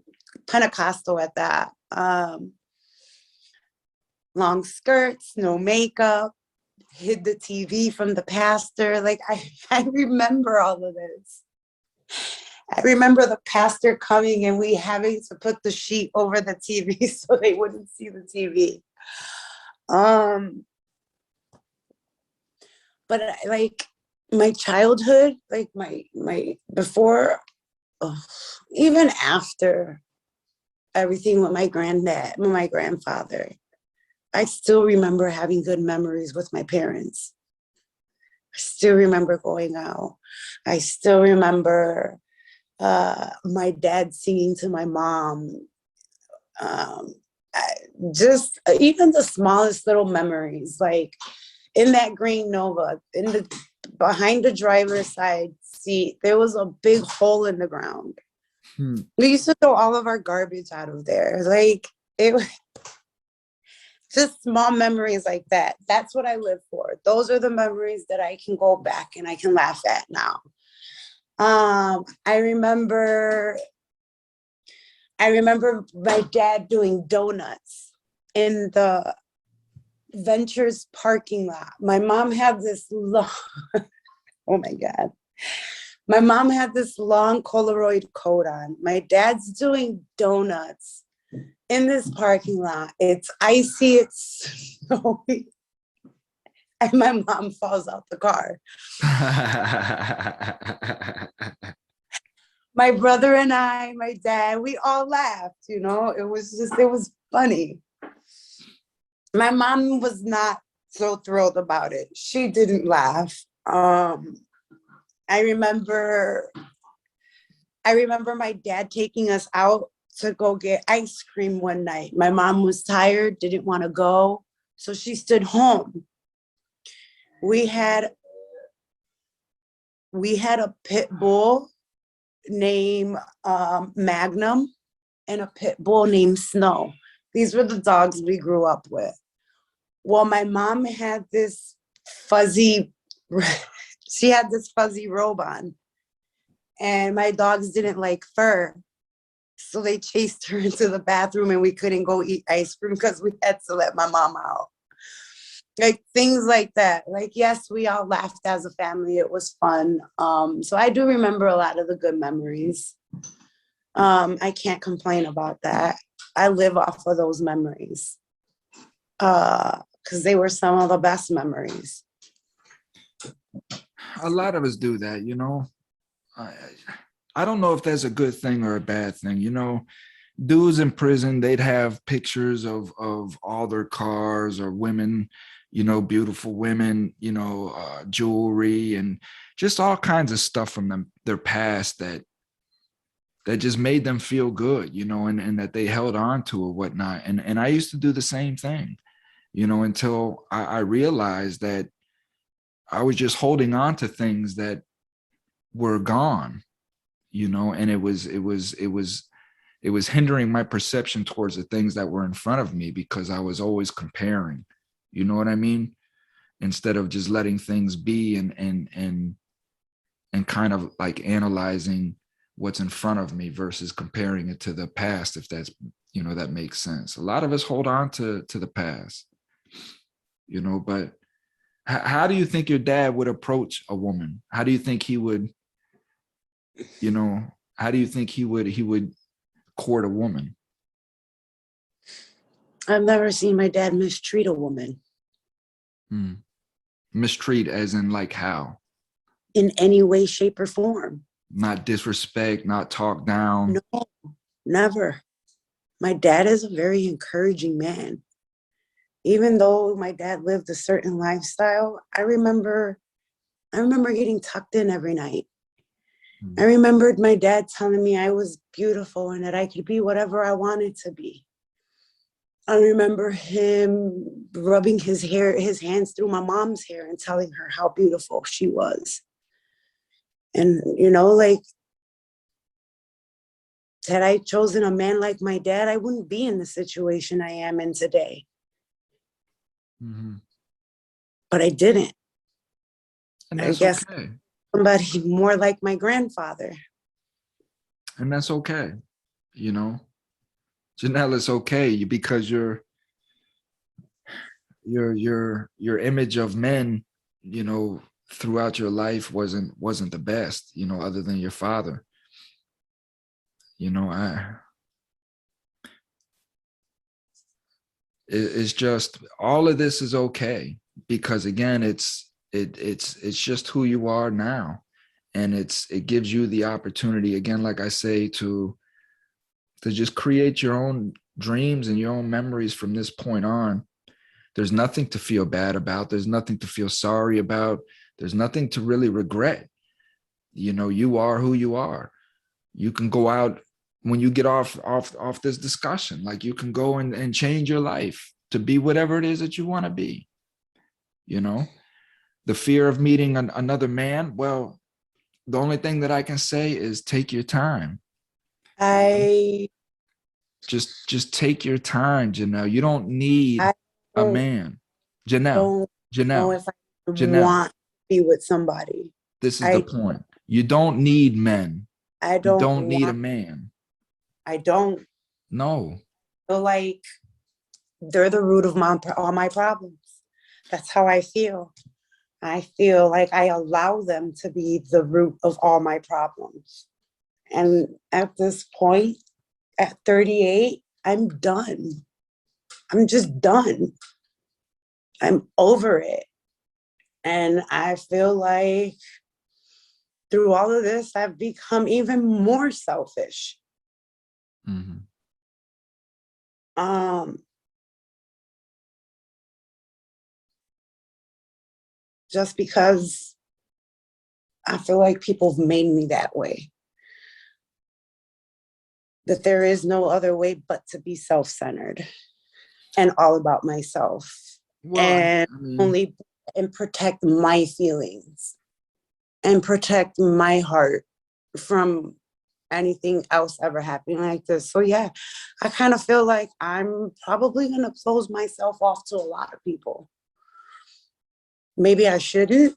Pentecostal at that. Long skirts, no makeup, hid the TV from the pastor. Like I remember all of this. I remember the pastor coming and we having to put the sheet over the TV so they wouldn't see the TV. But like my childhood, like my before, oh, even after everything with my granddad, with my grandfather, I still remember having good memories with my parents. I still remember going out. I still remember my dad singing to my mom. Just even the smallest little memories, like in that green Nova, in the behind the driver's side seat, there was a big hole in the ground. We used to throw all of our garbage out of there. Like it was just small memories like that. That's what I live for. Those are the memories that I can go back and I can laugh at now. I remember my dad doing donuts in the Ventures parking lot. My mom had this long, oh my God. My mom had this long Polaroid coat on. My dad's doing donuts in this parking lot. It's icy, it's snowy. And my mom falls out the car. My brother and I, my dad, we all laughed, you know, it was funny. My mom was not so thrilled about it. She didn't laugh. I remember my dad taking us out to go get ice cream one night. My mom was tired, didn't want to go, so she stood home. We had a pit bull named Magnum and a pit bull named Snow. These were the dogs we grew up with. Well, my mom had this fuzzy, she had this fuzzy robe on, and my dogs didn't like fur. So they chased her into the bathroom and we couldn't go eat ice cream because we had to let my mom out. Like things like that. Like, yes, we all laughed as a family. It was fun. So I do remember a lot of the good memories. I can't complain about that. I live off of those memories because they were some of the best memories.
A lot of us do that, you know. I don't know if that's a good thing or a bad thing. You know, dudes in prison, they'd have pictures of all their cars or women, you know, beautiful women, you know, jewelry and just all kinds of stuff from their past that just made them feel good, you know, and that they held on to or whatnot. And I used to do the same thing, you know, until I realized that I was just holding on to things that were gone, you know, and it was hindering my perception towards the things that were in front of me because I was always comparing, you know what I mean? Instead of just letting things be and kind of like analyzing what's in front of me versus comparing it to the past, if that's, you know, that makes sense. A lot of us hold on to the past, you know, but how do you think your dad would approach a woman? How do you think he would, you know, how do you think he would court a woman?
I've never seen my dad mistreat a woman.
Mistreat as in like how?
In any way, shape, or form.
Not disrespect, not talk down.
No, never. My dad is a very encouraging man. Even though my dad lived a certain lifestyle, I remember getting tucked in every night. I remembered my dad telling me I was beautiful and that I could be whatever I wanted to be. I remember him rubbing his hands through my mom's hair and telling her how beautiful she was. And, you know, like, had I chosen a man like my dad, I wouldn't be in the situation I am in today.
Mm-hmm.
But I didn't.
And
I
that's
guess
okay.
somebody more like my grandfather.
And that's okay. You know, Janelle, it's okay because your image of men, you know, throughout your life wasn't the best, you know, other than your father. You know, it's just all of this is okay because again, it's just who you are now, and it gives you the opportunity again, like I say, to just create your own dreams and your own memories from this point on. There's nothing to feel bad about. There's nothing to feel sorry about. There's nothing to really regret. You know, you are who you are. You can go out when you get off this discussion, like you can go and change your life to be whatever it is that you want to be. You know, the fear of meeting another man. Well, the only thing that I can say is take your time.
I
Just take your time, Janelle. You don't need
I
a
don't,
man. Janelle,
don't know
Janelle,
if I
Janelle,
want to be with somebody.
this is the
I
point. You don't need men.
I
You
don't
don't need a
want.
man.
I don't
No.
feel like they're the root of all my problems. That's how I feel. I feel like I allow them to be the root of all my problems. And at this point, at 38, I'm done. I'm just done. I'm over it. And I feel like through all of this, I've become even more selfish.
Mm-hmm.
Um, just because I feel like people have made me that way. That there is no other way but to be self-centered and all about myself
Well,
and
I mean,
only and protect my feelings and protect my heart from anything else ever happening like this. So yeah, I kind of feel like I'm probably going to close myself off to a lot of people. Maybe I shouldn't,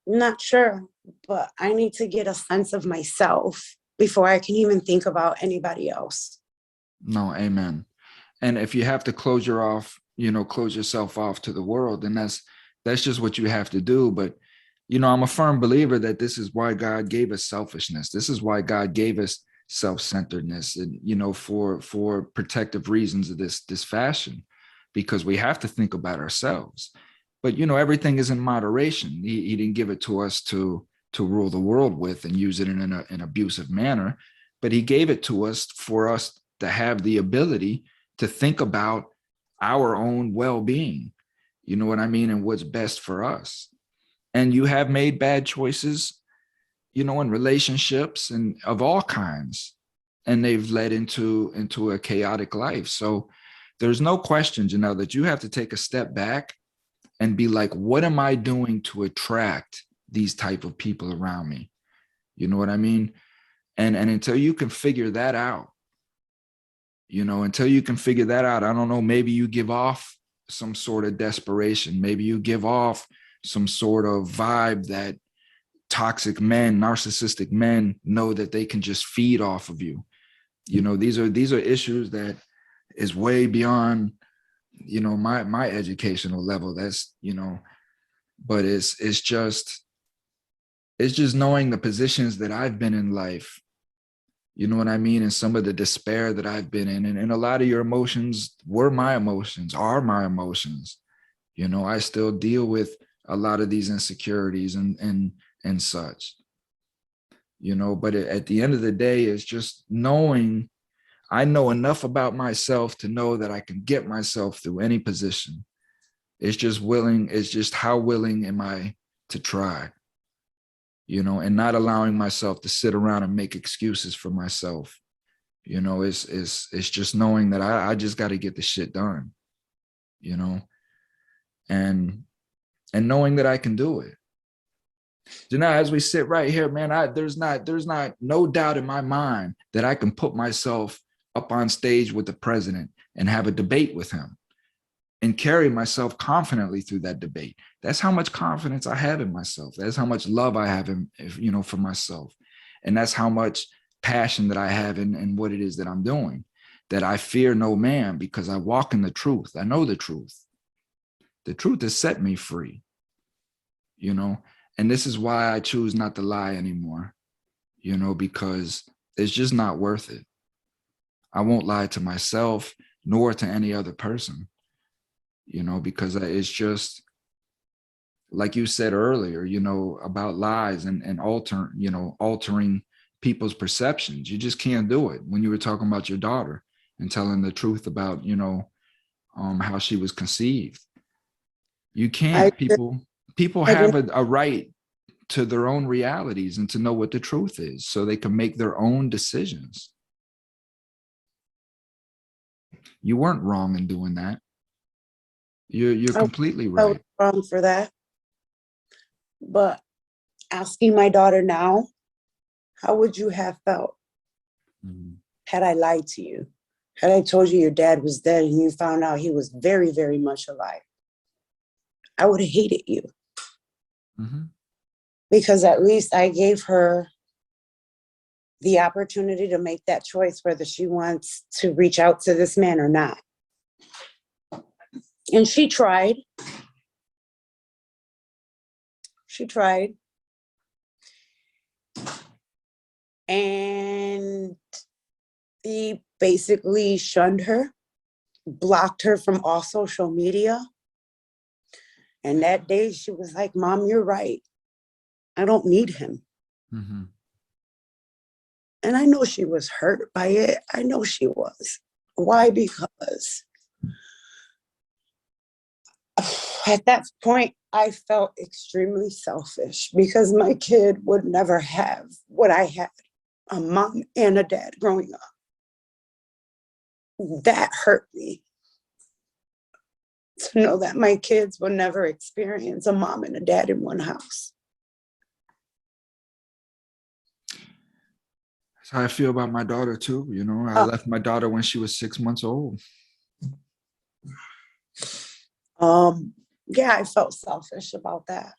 not sure, but I need to get a sense of myself before I can even think about anybody else.
no, amen. And if you have to close yourself off to the world, then that's just what you have to do. But you know, I'm a firm believer that this is why God gave us selfishness. This is why God gave us self-centeredness, and you know, for protective reasons of this fashion, because we have to think about ourselves. But you know, everything is in moderation. He didn't give it to us to rule the world with and use it in an abusive manner, but he gave it to us for us to have the ability to think about our own well-being. You know what I mean? And what's best for us. And you have made bad choices, you know, in relationships and of all kinds, and they've led into a chaotic life. So there's no question, Janelle, that you have to take a step back and be like, what am I doing to attract these type of people around me? You know what I mean? And until you can figure that out, you know, until you can figure that out, I don't know, maybe you give off some sort of desperation. Maybe you give off some sort of vibe that toxic men, narcissistic men know that they can just feed off of you. You know, these are issues that is way beyond, you know, my educational level. That's, you know, but it's just knowing the positions that I've been in life. You know what I mean? And some of the despair that I've been in. And a lot of your emotions were my emotions, are my emotions. You know, I still deal with a lot of these insecurities and such. You know, but at the end of the day, it's just knowing I know enough about myself to know that I can get myself through any position. It's just how willing am I to try, you know, and not allowing myself to sit around and make excuses for myself. You know, it's just knowing that I just got to get the shit done, you know, and knowing that I can do it. Janelle, as we sit right here, man, there's not no doubt in my mind that I can put myself up on stage with the president and have a debate with him and carry myself confidently through that debate. That's how much confidence I have in myself. That's how much love I have in, for myself. And that's how much passion that I have in what it is that I'm doing, that I fear no man because I walk in the truth. I know the truth. The truth has set me free, and this is why I choose not to lie anymore, because it's just not worth it. I won't lie to myself nor to any other person, because it's just like you said earlier, about lies and altering people's perceptions. You just can't do it. When you were talking about your daughter and telling the truth about, how she was conceived, you
I
can't. People
I
have
didn't.
a right to their own realities and to know what the truth is so they can make their own decisions. You weren't wrong in doing that. You're
I
completely
felt
right.
wrong for that. But asking my daughter now, how would you have felt
Mhm.
had I lied to you? Had I told you your dad was dead and you found out he was very, very much alive? I would have hated you
Mhm.
because at least I gave her the opportunity to make that choice whether she wants to reach out to this man or not. And she tried. She tried. And he basically shunned her, blocked her from all social media. And that day she was like, Mom, you're right. I don't need him.
Mhm.
And I know she was hurt by it. I know she was. Why? Because at that point, I felt extremely selfish because my kid would never have what I had, a mom and a dad growing up. That hurt me to know that my kids would never experience a mom and a dad in one house.
That's how I feel about my daughter too. I
Uh,
left my daughter when she was 6 months old.
yeah, I felt selfish about that.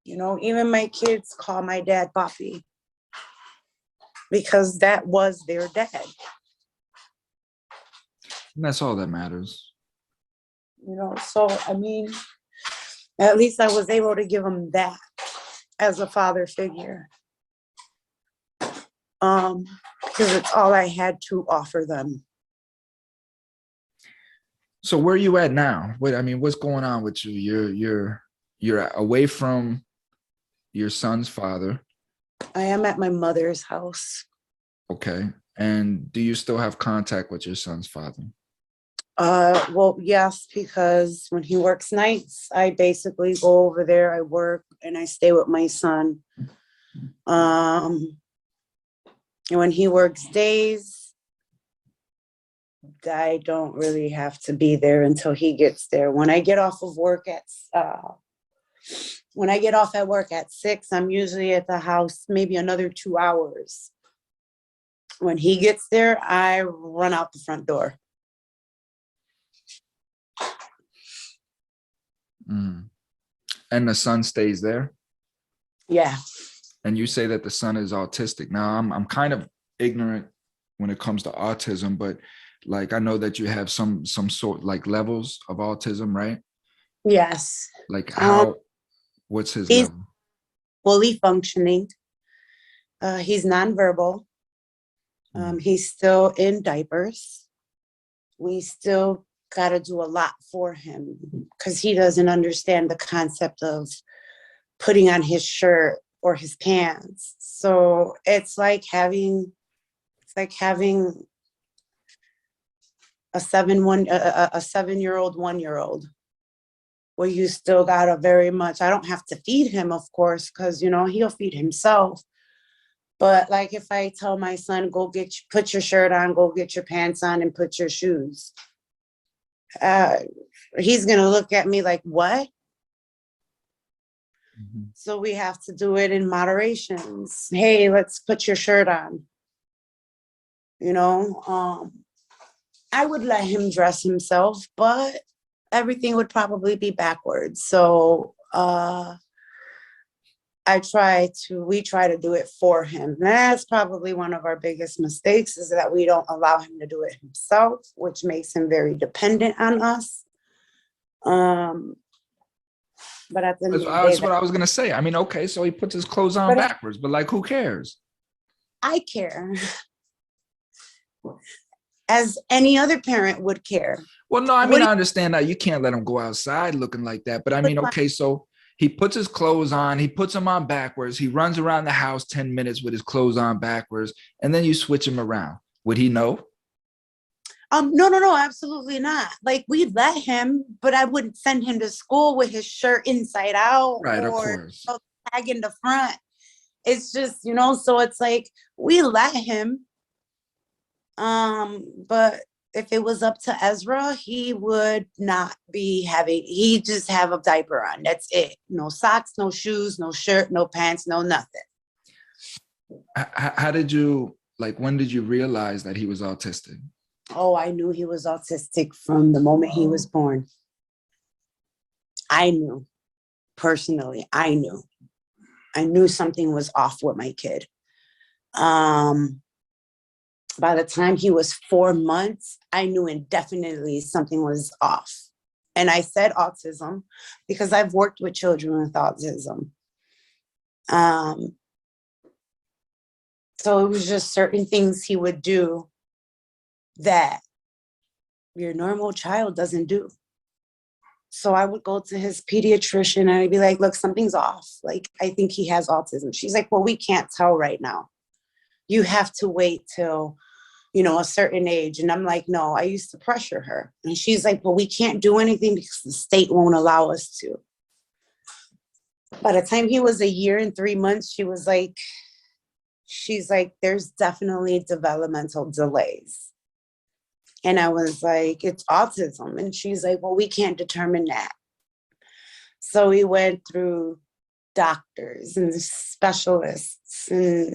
Even my kids call my dad Papi because that was their dad.
And that's all that matters.
So I mean, at least I was able to give them that as a father figure. Because it's all I had to offer them.
So where are you at now? What's going on with you? You're away from your son's father.
I am at my mother's house.
Okay. And do you still have contact with your son's father?
Well, yes, because when he works nights, I basically go over there, I work, and I stay with my son. And when he works days, I don't really have to be there until he gets there. When I get off at work at 6, I'm usually at the house maybe another 2 hours. When he gets there, I run out the front door.
Mm. And the son stays there?
Yeah.
And you say that the son is autistic. Now I'm kind of ignorant when it comes to autism, but like I know that you have some sort like levels of autism, right?
Yes.
Like
Um,
what's his
he's
level?
fully functioning. He's nonverbal.
Mm.
He's still in diapers. We still got to do a lot for him because he doesn't understand the concept of putting on his shirt or his pants. So it's like having a 7-year-old 1-year-old where you still gotta very much. I don't have to feed him, of course, because he'll feed himself. But like if I tell my son, put your shirt on, go get your pants on, and put your shoes, uh, he's gonna look at me like, what?
Mhm.
So we have to do it in moderations. Hey, let's put your shirt on. You know, I would let him dress himself, but everything would probably be backwards. So we try to do it for him. That's probably one of our biggest mistakes, is that we don't allow him to do it himself, which makes him very dependent on us. But at the end of the day,
That's what I was gonna say. I mean, okay, so he puts his clothes on backwards, but like, who cares?
I care, as any other parent would care.
Well, no, I mean,
What
I understand that you can't let him go outside looking like that, but I mean, okay, so he puts his clothes on, he puts them on backwards, he runs around the house 10 minutes with his clothes on backwards, and then you switch him around. Would he know?
No, absolutely not. Like, we let him, but I wouldn't send him to school with his shirt inside out
Right, of
or
course.
tag in the front. It's just, so it's like we let him. But if it was up to Ezra, he would not be he just have a diaper on. That's it. No socks, no shoes, no shirt, no pants, no nothing.
How did you, like, when did you realize that he was autistic?
Oh, I knew he was autistic from the moment he was born. I knew, personally, I knew something was off with my kid. By the time he was 4 months, I knew indefinitely something was off. And I said autism because I've worked with children with autism. So it was just certain things he would do that your normal child doesn't do. So I would go to his pediatrician and I'd be like, look, something's off. Like, I think he has autism. She's like, well, we can't tell right now. You have to wait till, a certain age. And I'm like, no, I used to pressure her. And she's like, well, we can't do anything because the state won't allow us to. By the time he was 1 year and 3 months, she's like, there's definitely developmental delays. And I was like, it's autism. And she's like, well, we can't determine that. So we went through doctors and specialists, and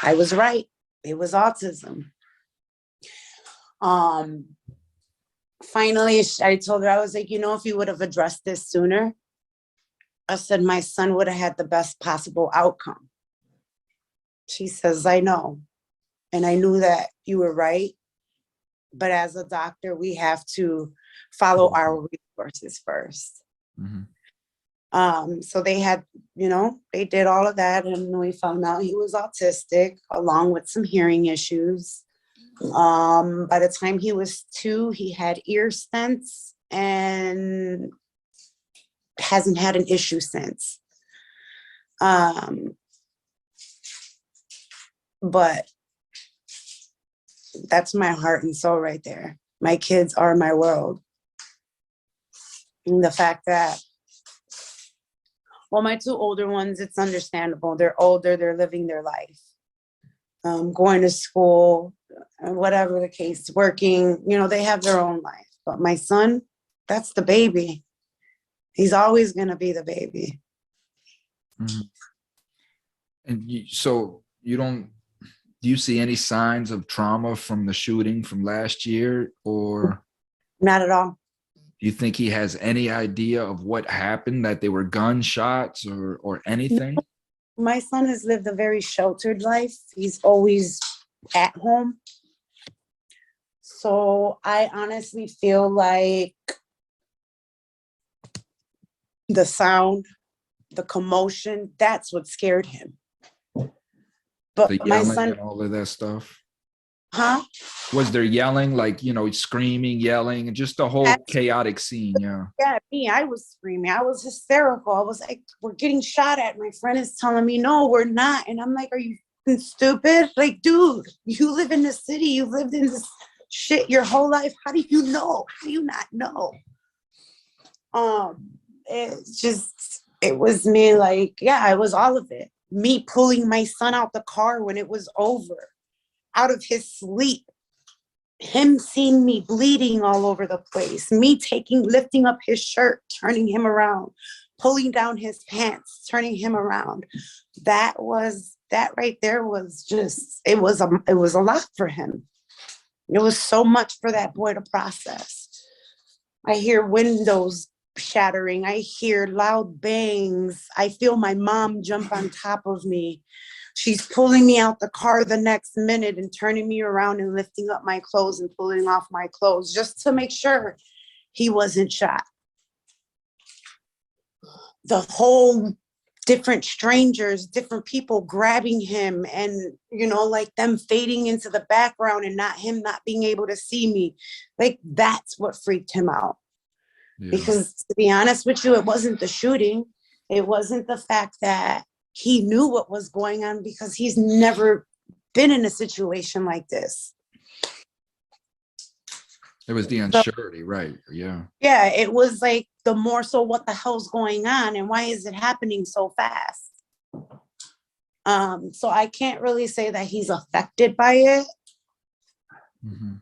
I was right. It was autism. Finally, I told her, I was like, if you would have addressed this sooner, I said, my son would have had the best possible outcome. She says, I know. And I knew that you were right. But as a doctor, we have to follow our resources first.
Mm-hmm.
So they had, they did all of that. And we found out he was autistic along with some hearing issues. By the time he was 2, he had ear stents and hasn't had an issue since. But that's my heart and soul right there. My kids are my world. And the fact that, well, my 2 older ones, it's understandable. They're older, they're living their life. Going to school, whatever the case, working, they have their own life. But my son, that's the baby. He's always going to be the baby.
Mm-hmm. And so do you see any signs of trauma from the shooting from last year, or?
Not at all.
Do you think he has any idea of what happened, that they were gunshots or anything?
My son has lived a very sheltered life. He's always at home. So I honestly feel like the sound, the commotion, that's what scared him. But
The
my
yelling
son,
and all of that stuff?
huh?
Was there yelling, like, screaming, yelling, and just the whole chaotic scene? Yeah.
Yeah, I was screaming. I was hysterical. I was like, we're getting shot at. My friend is telling me, no, we're not. And I'm like, are you stupid? Like, dude, you live in the city. You've lived in this shit your whole life. How do you know? How do you not know? It was me, like, yeah, it was all of it. Me pulling my son out the car when it was over, out of his sleep. Him seeing me bleeding all over the place, me lifting up his shirt, turning him around, pulling down his pants, turning him around. That right there was just, it was a lot for him. It was so much for that boy to process. I hear windows shattering. I hear loud bangs. I feel my mom jump on top of me. She's pulling me out the car the next minute and turning me around and lifting up my clothes and pulling off my clothes just to make sure he wasn't shot. The whole different strangers, different people grabbing him and, like them fading into the background and not being able to see me. Like, that's what freaked him out. Yeah. Because to be honest with you, it wasn't the shooting. It wasn't the fact that he knew what was going on, because he's never been in a situation like this.
It was the uncertainty, right? Yeah.
Yeah, it was like the more so what the hell's going on and why is it happening so fast? So I can't really say that he's affected by it.
Mm-hmm.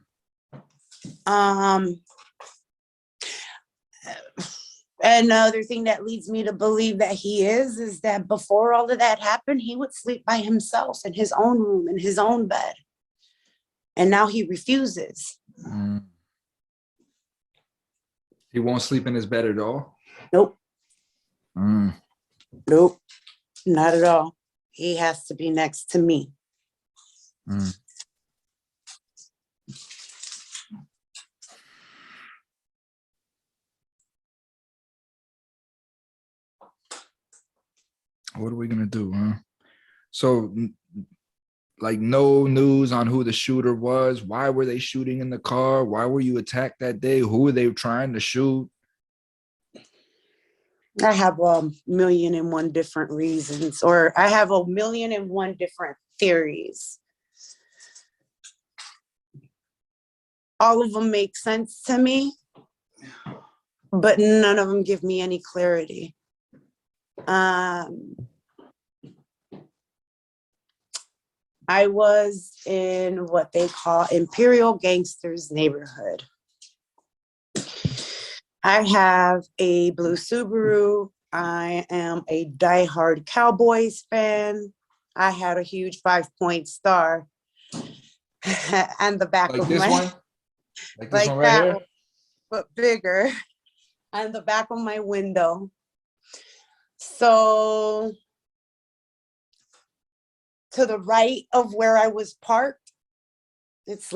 Another thing that leads me to believe that he is that before all of that happened, he would sleep by himself in his own room, in his own bed. And now he refuses.
Mm. He won't sleep in his bed at all?
Nope.
Mm.
Nope. Not at all. He has to be next to me.
Mm. What are we gonna do, huh? So, like, no news on who the shooter was. Why were they shooting in the car? Why were you attacked that day? Who were they trying to shoot?
I have 1,000,001 different reasons, or I have 1,000,001 different theories. All of them make sense to me, but none of them give me any clarity. I was in what they call Imperial Gangsters neighborhood. I have a blue Subaru. I am a diehard Cowboys fan. I had a huge 5-point star on the back
like
of
this
my
one? Like this
like
one right
that
here?
one, but bigger, on the back of my window. So to the right of where I was parked, it's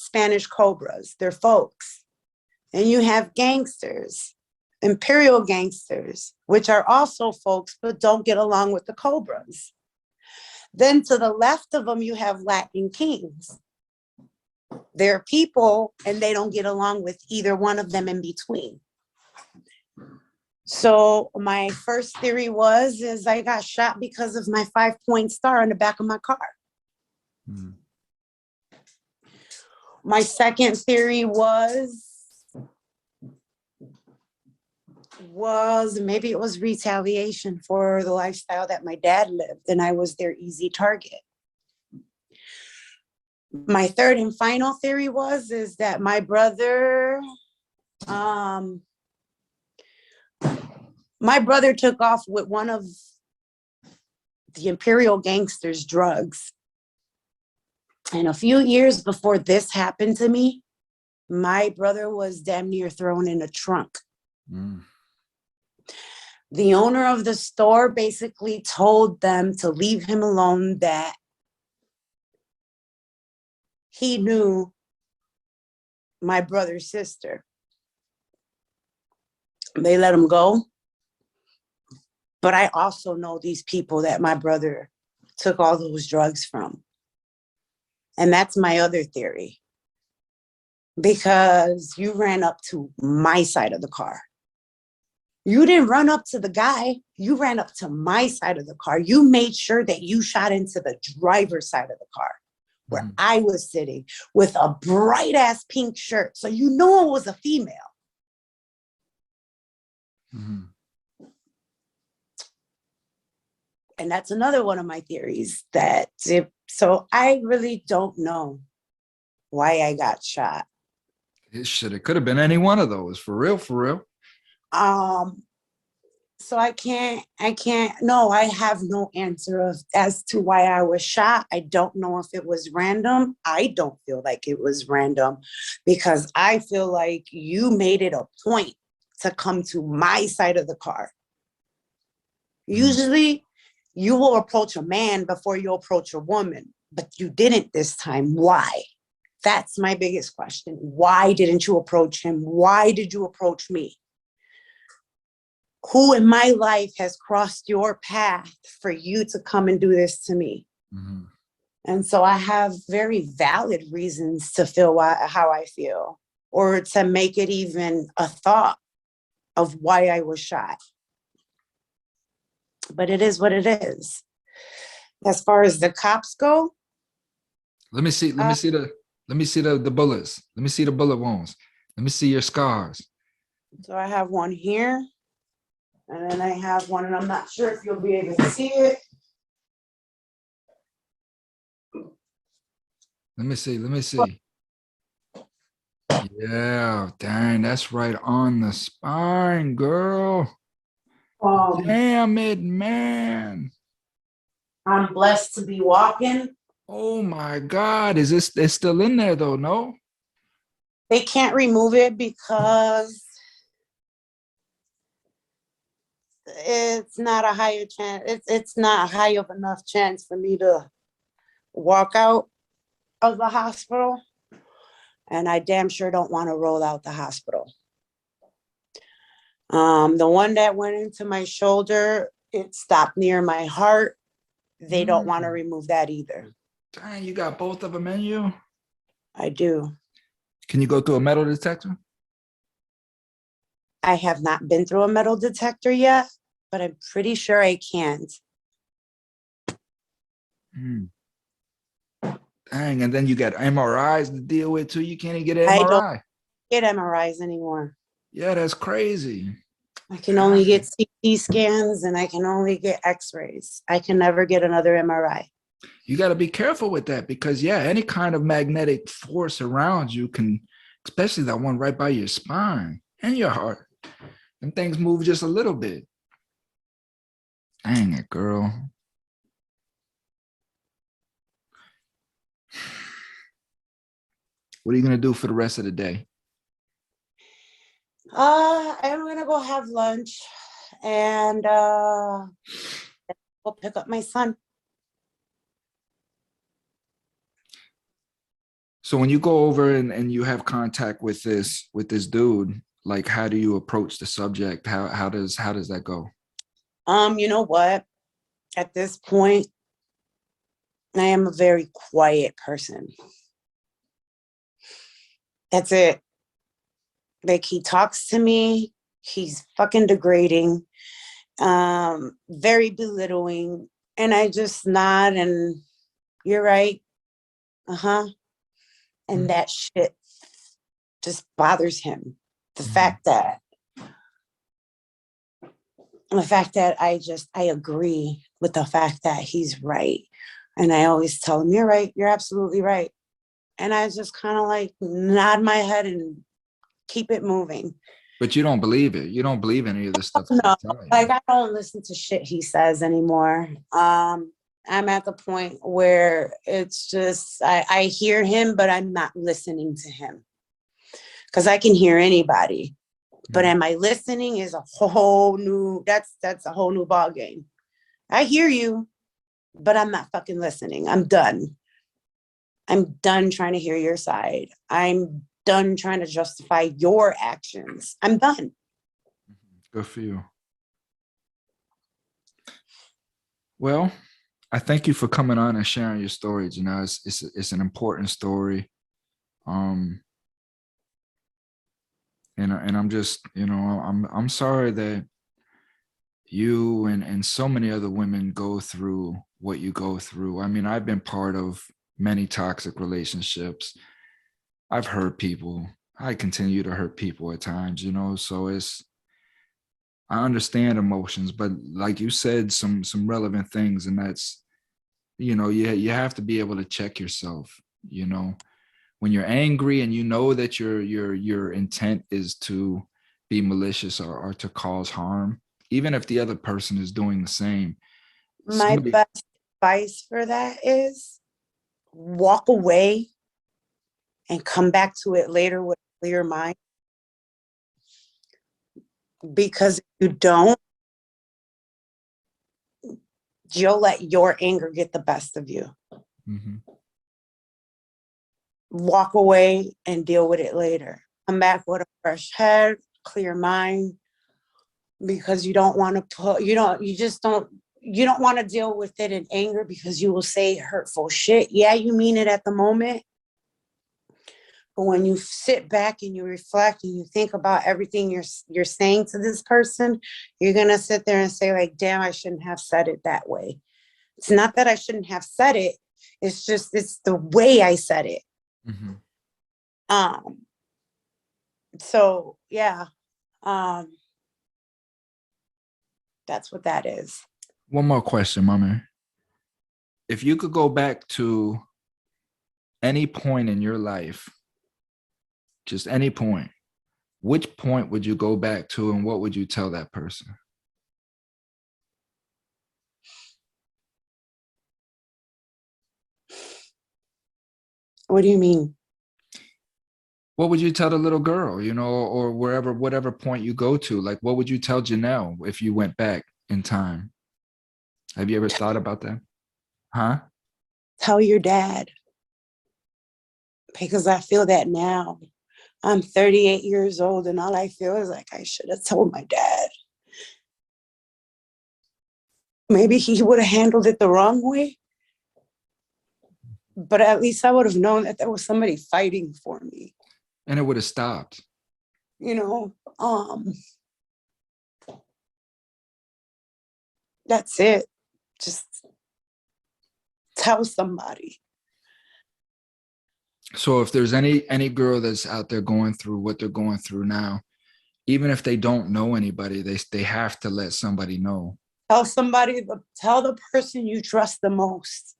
Spanish Cobras. They're folks. And you have gangsters, Imperial gangsters, which are also folks, but don't get along with the Cobras. Then to the left of them, you have Latin Kings. They're people, and they don't get along with either one of them in between. So my first theory is I got shot because of my 5-point star on the back of my car. Mm. My second theory was maybe it was retaliation for the lifestyle that my dad lived, and I was their easy target. My third and final theory is that my brother took off with one of the Imperial gangsters' drugs. And a few years before this happened to me, my brother was damn near thrown in a trunk. Mm. The owner of the store basically told them to leave him alone, that he knew my brother's sister. They let him go. But I also know these people that my brother took all those drugs from. And that's my other theory. Because you ran up to my side of the car. You didn't run up to the guy. You ran up to my side of the car. You made sure that you shot into the driver's side of the car, where mm-hmm. I was sitting with a bright ass pink shirt. So you know it was a female. Mm-hmm. And that's another one of my theories, so I really don't know why I got shot.
It could have been any one of those, for real, for real.
So no, I have no answer as to why I was shot. I don't know if it was random. I don't feel like it was random because I feel like you made it a point to come to my side of the car. Usually you will approach a man before you approach a woman, but you didn't this time. Why? That's my biggest question. Why didn't you approach him? Why did you approach me? Who in my life has crossed your path for you to come and do this to me?
Mm-hmm.
And so I have very valid reasons to feel how I feel, or to make it even a thought of why I was shot. But it is what it is. As far as the cops go,
Let me see the bullets. Let me see the bullet wounds. Let me see your scars.
so I have one here, and then I have one, and I'm not sure if you'll be able to see it.
Let me see. Yeah, dang, that's right on the spine, girl. Damn it, man.
I'm blessed to be walking.
Oh my God. It's still in there though, no?
They can't remove it because it's not a higher chance. It's not high of enough chance for me to walk out of the hospital. And I damn sure don't want to roll out the hospital. The one that went into my shoulder, it stopped near my heart. They don't want to remove that either.
Dang, you got both of them in you?
I do.
Can you go through a metal detector?
I have not been through a metal detector yet, but I'm pretty sure I can't.
Dang, and then you got MRIs to deal with too. You can't even get an
I don't
MRI.
get MRIs anymore.
Yeah, that's crazy.
I can only get CT scans and I can only get x-rays. I can never get another MRI.
You got to be careful with that because, yeah, any kind of magnetic force around you can, especially that one right by your spine and your heart, and things move just a little bit. Dang it, girl. What are you going to do for the rest of the day?
I'm gonna go have lunch and go pick up my son.
So when you go over and you have contact with this dude, like how do you approach the subject? How does that go?
You know what? At this point, I am a very quiet person. That's it. Like, he talks to me, he's fucking degrading, very belittling, and I just nod and you're right. Uh-huh. And that shit just bothers him. The fact that I agree with the fact that he's right. And I always tell him, you're right, you're absolutely right. And I just kind of like nod my head and keep it moving.
But you don't believe it. You don't believe any of this stuff.
No, like I don't listen to shit he says anymore. I'm at the point where it's just, I hear him, but I'm not listening to him. Because I can hear anybody. But am I listening is a whole new, that's a whole new ball game. I hear you, but I'm not fucking listening. I'm done. I'm done trying to hear your side. I'm done trying to justify your actions. I'm done.
Good for you. Well, I thank you for coming on and sharing your story, Janelle. It's an important story. And I'm just, I'm sorry that you and so many other women go through what you go through. I mean, I've been part of many toxic relationships. I've hurt people. I continue to hurt people at times, so I understand emotions, but like you said, some relevant things, and that's, you have to be able to check yourself, when you're angry and you know that your intent is to be malicious or to cause harm. even if the other person is doing the same.
My
Somebody,
best advice for that is walk away and come back to it later with a clear mind. Because if you don't, you'll let your anger get the best of you.
Mhm.
Walk away and deal with it later. Come back with a fresh head, clear mind, because you don't want to you don't want to deal with it in anger because you will say hurtful shit. Yeah, you mean it at the moment. But when you sit back and you reflect and you think about everything you're saying to this person, you're gonna sit there and say, like, damn, I shouldn't have said it that way. It's not that I shouldn't have said it. It's just it's the way I said it.
Mhm.
Um, so yeah. Um, that's what that is.
One more question, Mama. If you could go back to any point in your life, just any point, which point would you go back to and what would you tell that person?
What do you mean?
What would you tell the little girl, or wherever, whatever point you go to? Like, what would you tell Janelle if you went back in time? Have you ever thought about that? Huh?
Tell your dad. Because I feel that now. I'm 38 years old and all I feel is like I should have told my dad. Maybe he would have handled it the wrong way, but at least I would have known that there was somebody fighting for me.
And it would have stopped.
You know, that's it. Just tell somebody.
So if there's any girl that's out there going through what they're going through now, even if they don't know anybody, they have to let somebody know.
Tell somebody, tell the person you trust the most.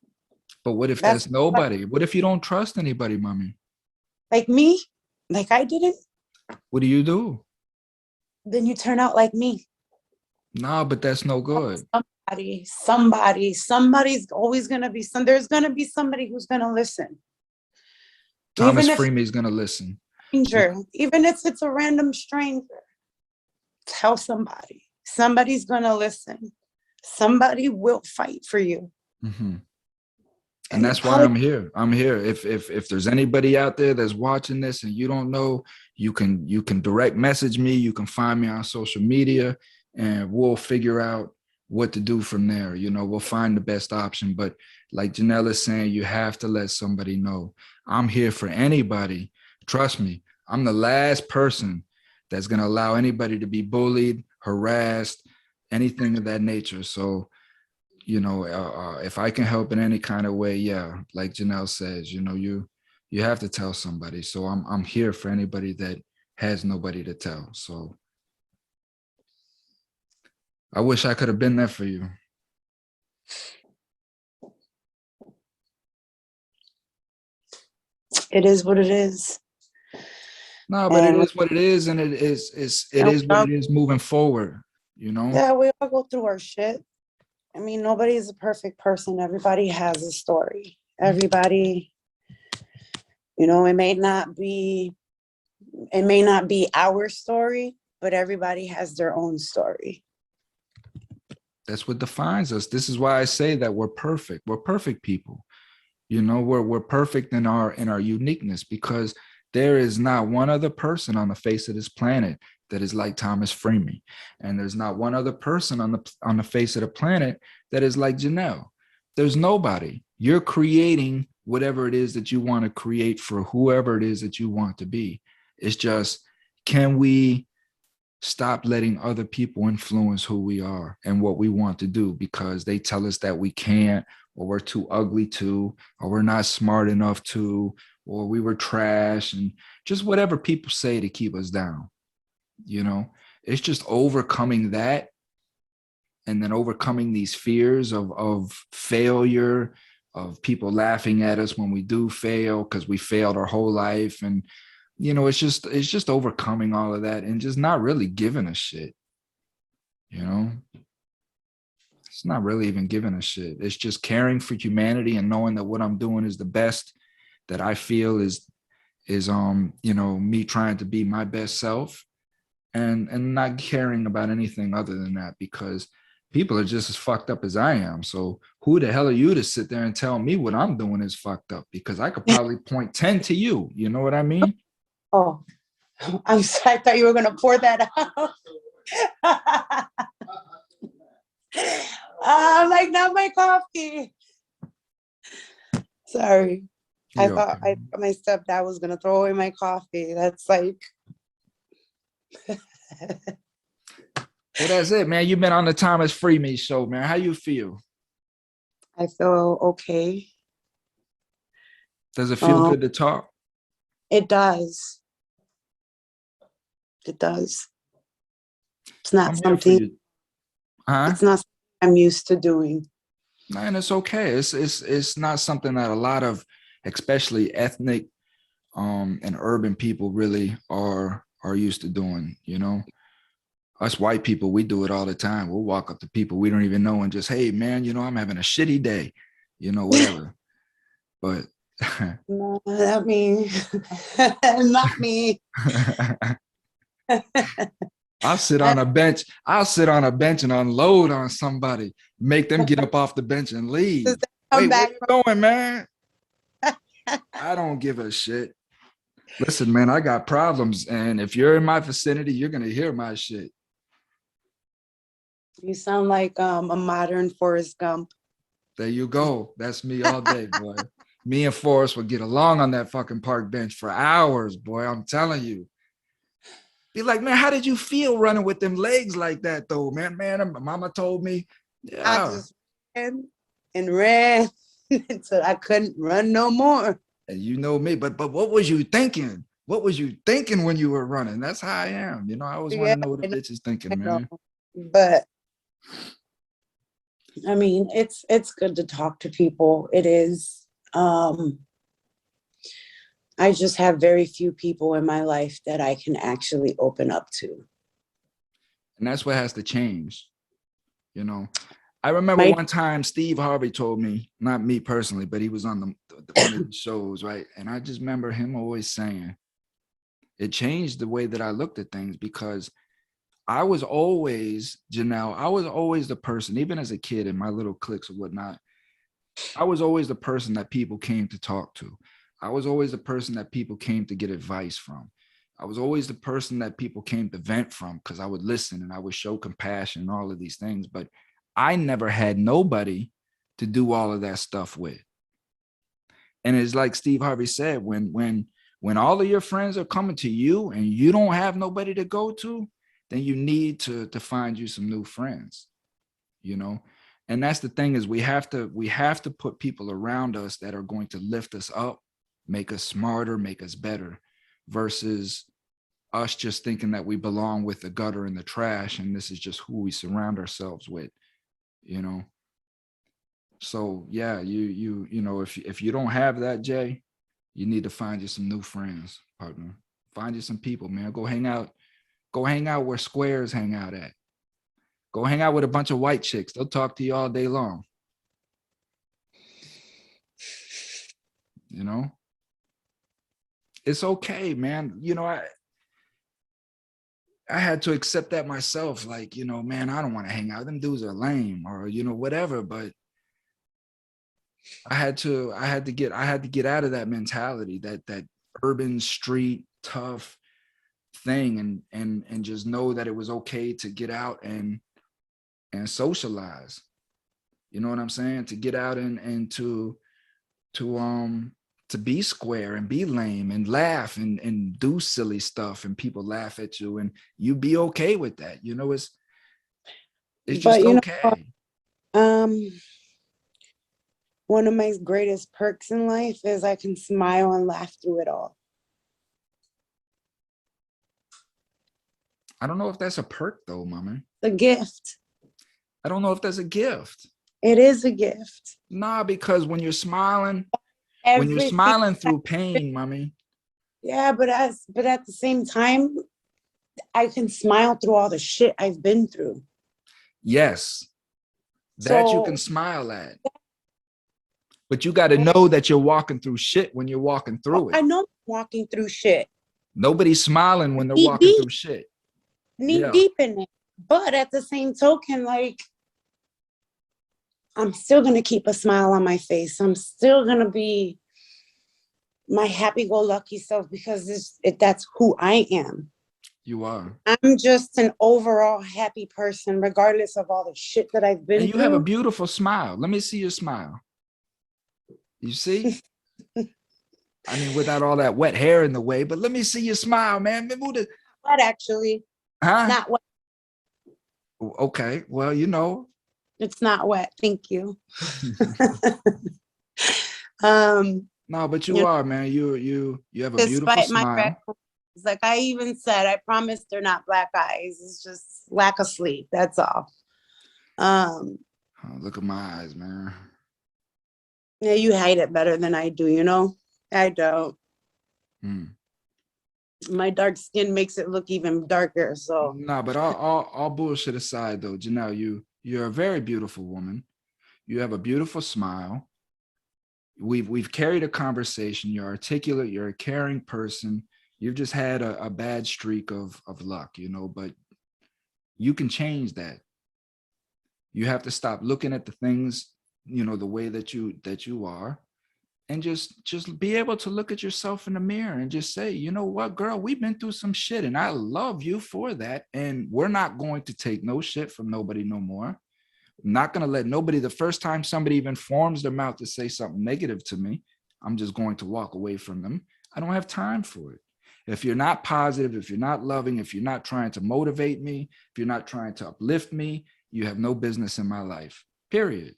But what if
That's
that's nobody? What if you don't trust anybody, Mommy?
like me, like I didn't,
What do you do?
then you turn out like me.
No, but that's no good.
Somebody's always gonna be there's gonna be somebody who's gonna listen.
Thomas
Even if
Freeme is going to listen.
stranger, even if it's a random stranger, tell somebody. Somebody's gonna listen. Somebody will fight for you.
Mm-hmm. And
And
that's why I'm here. I'm here. If there's anybody out there that's watching this and you don't know, you can direct message me. You can find me on social media, and we'll figure out what to do from there. We'll find the best option. But like Janelle is saying, you have to let somebody know. I'm here for anybody. Trust me, I'm the last person that's gonna allow anybody to be bullied, harassed, anything of that nature. So if I can help in any kind of way, yeah, like Janelle says, you have to tell somebody. So I'm here for anybody that has nobody to tell. So I wish I could have been there for you.
it is what it is.
No, but it
And
is what it is, and it is what it is moving forward.
yeah, we all go through our shit. I mean, nobody is a perfect person. Everybody has a story. Everybody, it may not be our story, but everybody has their own story.
That's what defines us. This is why I say that we're perfect. We're perfect people. We're perfect in our uniqueness, because there is not one other person on the face of this planet that is like Thomas Freeman, and there's not one other person on the face of the planet that is like Janelle. There's nobody. You're creating whatever it is that you want to create for whoever it is that you want to be. It's just, can we stop letting other people influence who we are and what we want to do because they tell us that we can't, or we're too ugly to, or we're not smart enough to, or we were trash, and just whatever people say to keep us down. It's just overcoming that, and then overcoming these fears of failure, of people laughing at us when we do fail because we failed our whole life. And it's just overcoming all of that and just not really giving a shit. you know? It's not really even giving a shit. It's just caring for humanity and knowing that what I'm doing is the best that I feel is me trying to be my best self and not caring about anything other than that, because people are just as fucked up as I am. So who the hell are you to sit there and tell me what I'm doing is fucked up? Because I could probably point 10 to you. You know what I mean?
Oh, I'm sorry. I thought you were going to pour that out. Like not my coffee. Sorry. I
You're
thought
okay.
my stepdad was going to throw away my coffee. That's like.
Well, that's it, man. You've been on the Thomas Freeman show, man. How you feel?
I feel okay.
Does it feel good to talk?
It does. It does. It's not
I'm here for
something.
you. Huh?
It's not something I'm used to doing.
Man, it's okay. It's not something that a lot of, especially ethnic and urban people really are used to doing, you know. Us white people, we do it all the time. We'll walk up to people we don't even know and just, hey man, I'm having a shitty day, whatever. But
No, not me. Not me.
I'll sit on a bench. I'll sit on a bench and unload on somebody, make them get up off the bench and leave.
Come
Wait, where
back.
you going, man? I don't give a shit. Listen, man, I got problems. And if you're in my vicinity, you're going to hear my shit.
You sound like a modern Forrest Gump.
There you go. That's me all day, boy. Me and Forrest would get along on that fucking park bench for hours, boy. I'm telling you. Be like, man, how did you feel running with them legs like that, though, man? Man, mama told me,
I
yeah.
just ran until I couldn't run no more.
And you know me, but what was you thinking? What was you thinking when you were running? That's how I am. I always want to know what a bitch is thinking, man.
But I mean, it's good to talk to people. It is. I just have very few people in my life that I can actually open up to.
And that's what has to change. I remember one time Steve Harvey told me, not me personally, but he was on one of the shows, right? And I just remember him always saying, it changed the way that I looked at things, because I was always, Janelle, I was always the person, even as a kid in my little cliques or whatnot, I was always the person that people came to talk to. I was always the person that people came to get advice from. I was always the person that people came to vent from, because I would listen and I would show compassion and all of these things. But I never had nobody to do all of that stuff with. And it's like Steve Harvey said, when all of your friends are coming to you and you don't have nobody to go to, then you need to find you some new friends, And that's the thing, is we have to put people around us that are going to lift us up, make us smarter, make us better, versus us just thinking that we belong with the gutter and the trash, and this is just who we surround ourselves with, So yeah, if you don't have that, Jay, you need to find you some new friends, partner. Find you some people, man. Go hang out where squares hang out at. Go hang out with a bunch of white chicks. They'll talk to you all day long. It's okay, man. I had to accept that myself. Like, man, I don't want to hang out. Them dudes are lame, or, whatever. But I had to get out of that mentality, that urban street tough thing, and just know that it was okay to get out and socialize. You know what I'm saying? To get out and to be square and be lame and laugh and do silly stuff, and people laugh at you and you be okay with that. It's just okay.
One of my greatest perks in life is I can smile and laugh through it all.
I don't know if that's a perk though, mama.
A gift.
I don't know if that's a gift.
It is a gift.
Nah, because when you're smiling through pain, mommy.
Yeah, but at the same time, I can smile through all the shit I've been through.
Yes, that you can
So
smile at. But you got to know that you're walking through shit when you're walking through it.
I know I'm walking through shit,
Nobody's smiling when they're
knee
walking
deep,
through shit.
knee
Yeah,
deep in it. But at the same token, like, I'm still gonna keep a smile on my face. I'm still gonna be my happy-go-lucky self because that's who I am.
you are.
I'm just an overall happy person, regardless of all the shit that I've
And
been
you have a
through.
beautiful smile. Let me see your smile. You see? I mean, without all that wet hair in the way, but let me see your smile, man.
But actually, it's
Huh?
not wet.
Okay. Well, you know.
It's not wet. Thank you. um,
No, but
you
you
know,
are, man. You have a beautiful
despite my red,
smile.
like I even said, I promise they're not black eyes. It's just lack of sleep. That's all. Um,
Oh, look at my eyes, man.
yeah, you hide it better than I do, you know? I don't.
Hmm.
My dark skin makes it look even darker. So
No, but all bullshit aside, though, Janelle, you're a very beautiful woman. You have a beautiful smile. We've carried a conversation. You're articulate. You're a caring person. You've just had a bad streak of luck, you know. But you can change that. You have to stop looking at the things, you know, the way that you are, and just be able to look at yourself in the mirror and just say, you know what, girl, we've been through some shit and I love you for that, and we're not going to take no shit from nobody no more. I'm not going to let nobody, the first time somebody even forms their mouth to say something negative to me, I'm just going to walk away from them. I don't have time for it. If you're not positive, if you're not loving, if you're not trying to motivate me, if you're not trying to uplift me, you have no business in my life, period.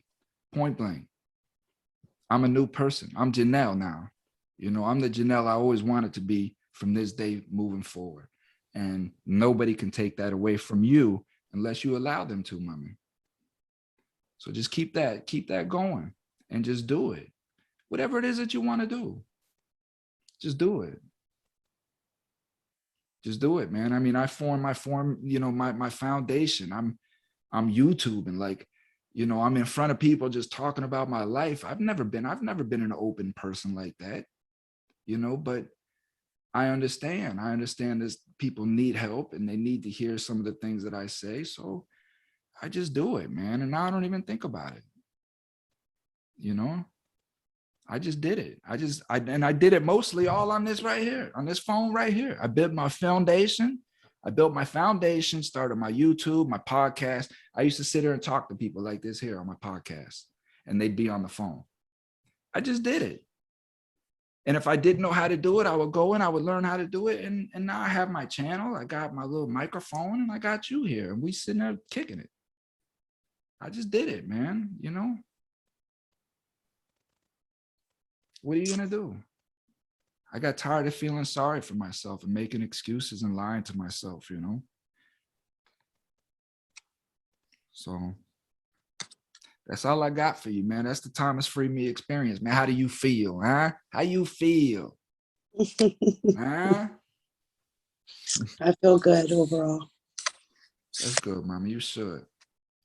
Point blank. I'm a new person. I'm Janelle now. You know, I'm the Janelle I always wanted to be from this day moving forward. And nobody can take that away from you unless you allow them to, mommy. So just keep that going and just do it. Whatever it is that you want to do, just do it. Just do it, man. I mean, you know, my foundation. I'm YouTube, and like, you know, I'm in front of people just talking about my life. I've never been an open person like that, you know, but I understand. I understand this people need help and they need to hear some of the things that I say. So I just do it, man. And now I don't even think about it. You know, I just did it. I did it mostly all on this right here, on this phone right here. I built my foundation. I built my foundation, started my YouTube, my podcast. I used to sit here and talk to people like this here on my podcast, and they'd be on the phone. I just did it. And if I didn't know how to do it, I would go and I would learn how to do it. And now I have my channel. I got my little microphone and I got you here and we sitting there kicking it. I just did it, man. You know, what are you going to do? I got tired of feeling sorry for myself and making excuses and lying to myself, you know? So that's all I got for you, man. That's the Thomas Free Me experience, man. How do you feel, huh? How you feel, huh?
I feel good overall.
That's good, mama. You should.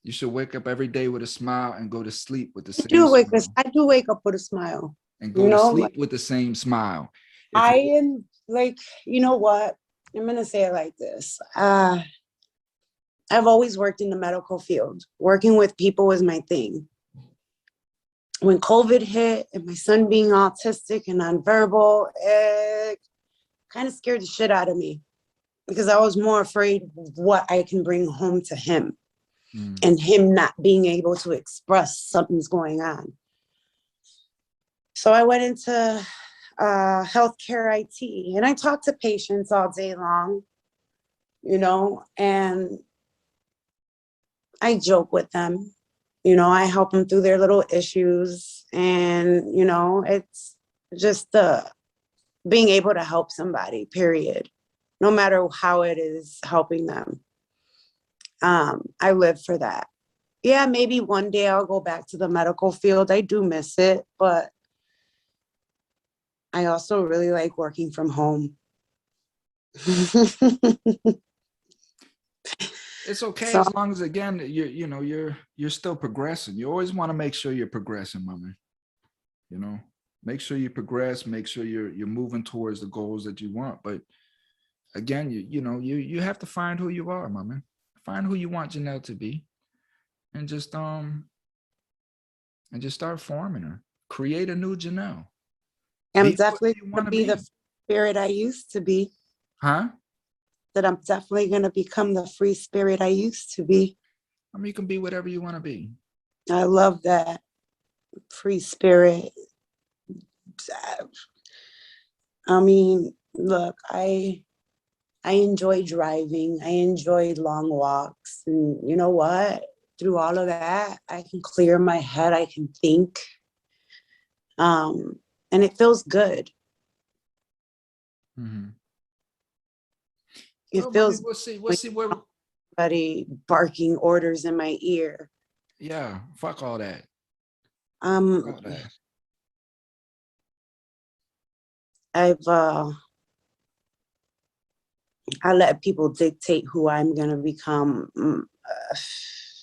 You should wake up every day with a smile and go to sleep with the
I
same
do wake
smile.
I do wake up with a smile.
And
You
go to
know, like
sleep with the same smile. If
I
you
am like, you know what? I'm gonna say it like this. I've always worked in the medical field. Working with people was my thing. When COVID hit and my son being autistic and nonverbal, it kind of scared the shit out of me because I was more afraid of what I can bring home to him and him not being able to express something's going on. So I went into healthcare IT and I talked to patients all day long, you know, and I joke with them. You know, I help them through their little issues. And, you know, it's just being able to help somebody, period. No matter how it is helping them. I live for that. Yeah, maybe one day I'll go back to the medical field. I do miss it, but I also really like working from home.
It's okay
So
as long as, again, you're still progressing. You always want to make sure you're progressing, mama. Make sure you progress, make sure you're moving towards the goals that you want. But again, you have to find who you are, mama. Find who you want Janelle to be, and just start forming her. Create a new Janelle.
I'm
Be whoever
definitely
you
going
want
to
to
be
be.
the spirit I used to be.
Huh?
That I'm definitely going to become the free spirit I used to be.
I mean, you can be whatever you want to be.
I love that free spirit. I mean, look, I enjoy driving. I enjoy long walks. And you know what? Through all of that, I can clear my head. I can think. And it feels good.
Mm-hmm.
It
Well, mommy,
feels
we'll see. We'll
like
see where.
somebody barking orders in my ear.
Yeah, fuck all that. Fuck
Um,
all that.
I've I let people dictate who I'm gonna become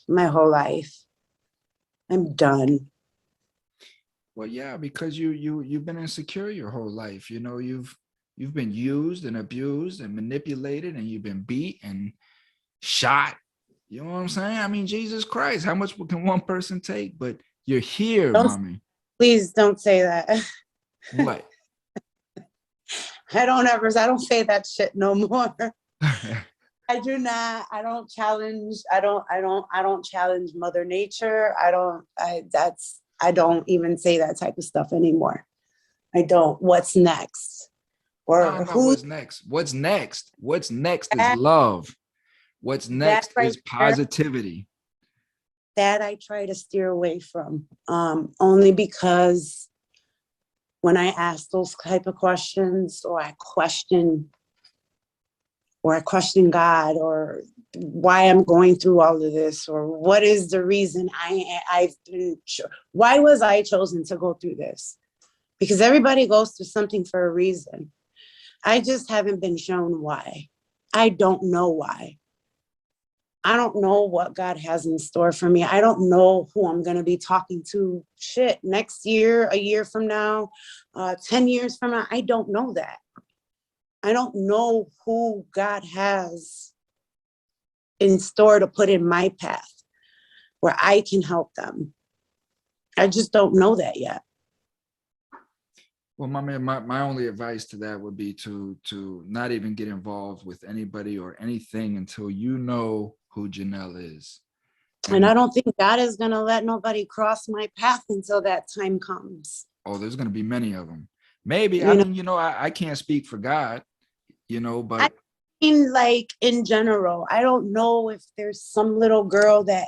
my whole life. I'm done.
Well, yeah, because you've been insecure your whole life. You've been used and abused and manipulated, and you've been beat and shot. You know what I'm saying? I mean, Jesus Christ, how much can one person take? But you're here,
Don't
mommy.
please don't say that.
What?
I don't say that shit no more. I do not. I don't challenge Mother Nature. I don't even say that type of stuff anymore. I don't. What's next?
No,
Or
no,
who
what's next? What's next? What's next is
that
love. What's
that
next
right
is
there,
positivity.
that I try to steer away from. Only because when I ask those type of questions, or I question God, or why I'm going through all of this, or what is the reason why was I chosen to go through this? Because everybody goes through something for a reason. I just haven't been shown why. I don't know why. I don't know what God has in store for me. I don't know who I'm going to be talking to next year, a year from now, 10 years from now. I don't know that. I don't know who God has in store to put in my path where I can help them. I just don't know that yet.
Well, my only advice to that would be to not even get involved with anybody or anything until you know who Janelle is.
And
And
I don't think God is going to let nobody cross my path until that time comes.
oh, there's going to be many of them. Maybe, I
You know,
mean, I can't speak for God,
I
but
mean, like in general, I don't know if there's some little girl that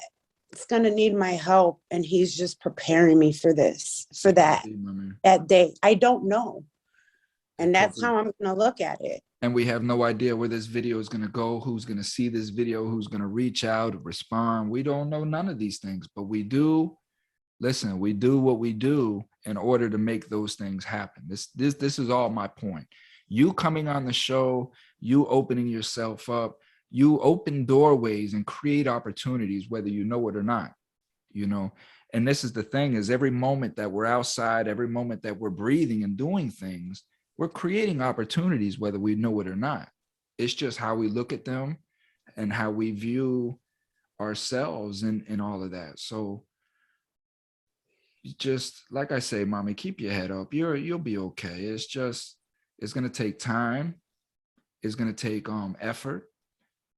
is going to need my help and he's just preparing me for
it could be, mommy.
that day. I don't know.
It
And
could
that's
be.
how I'm going to look at it.
And we have no idea where this video is going to go, who's going to see this video, who's going to reach out, respond. We don't know none of these things, but we do. Listen, we do what we do in order to make those things happen. This is all my point. You coming on the show, you opening yourself up, you open doorways and create opportunities, whether you know it or not, And this is the thing, is every moment that we're outside, every moment that we're breathing and doing things, we're creating opportunities, whether we know it or not. It's just how we look at them and how we view ourselves and all of that. So just like I say, mommy, keep your head up. You'll be okay. It's gonna take time. It's gonna take effort.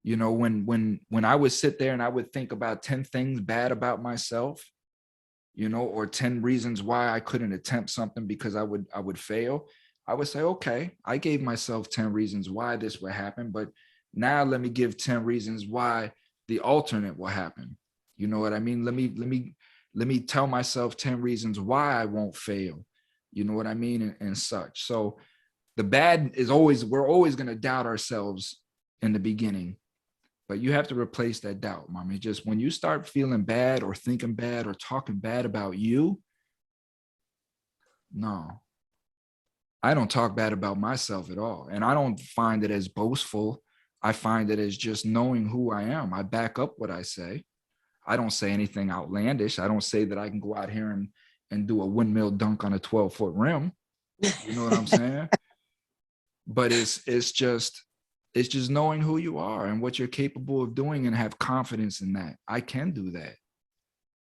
When I would sit there and I would think about 10 things bad about myself, or 10 reasons why I couldn't attempt something because I would fail. I would say, okay, I gave myself 10 reasons why this would happen, but now let me give 10 reasons why the alternate will happen. You know what I mean? Let me tell myself 10 reasons why I won't fail. You know what I mean? And such. So the bad is we're always going to doubt ourselves in the beginning, but you have to replace that doubt, mommy. Just when you start feeling bad or thinking bad or talking bad about you, no, I don't talk bad about myself at all. And I don't find it as boastful I find it as just knowing who I am. I back up what I say. I don't say anything outlandish. I don't say that I can go out here and do a windmill dunk on a 12-foot rim. You know what I'm saying? But it's just knowing who you are and what you're capable of doing and have confidence in that. I can do that.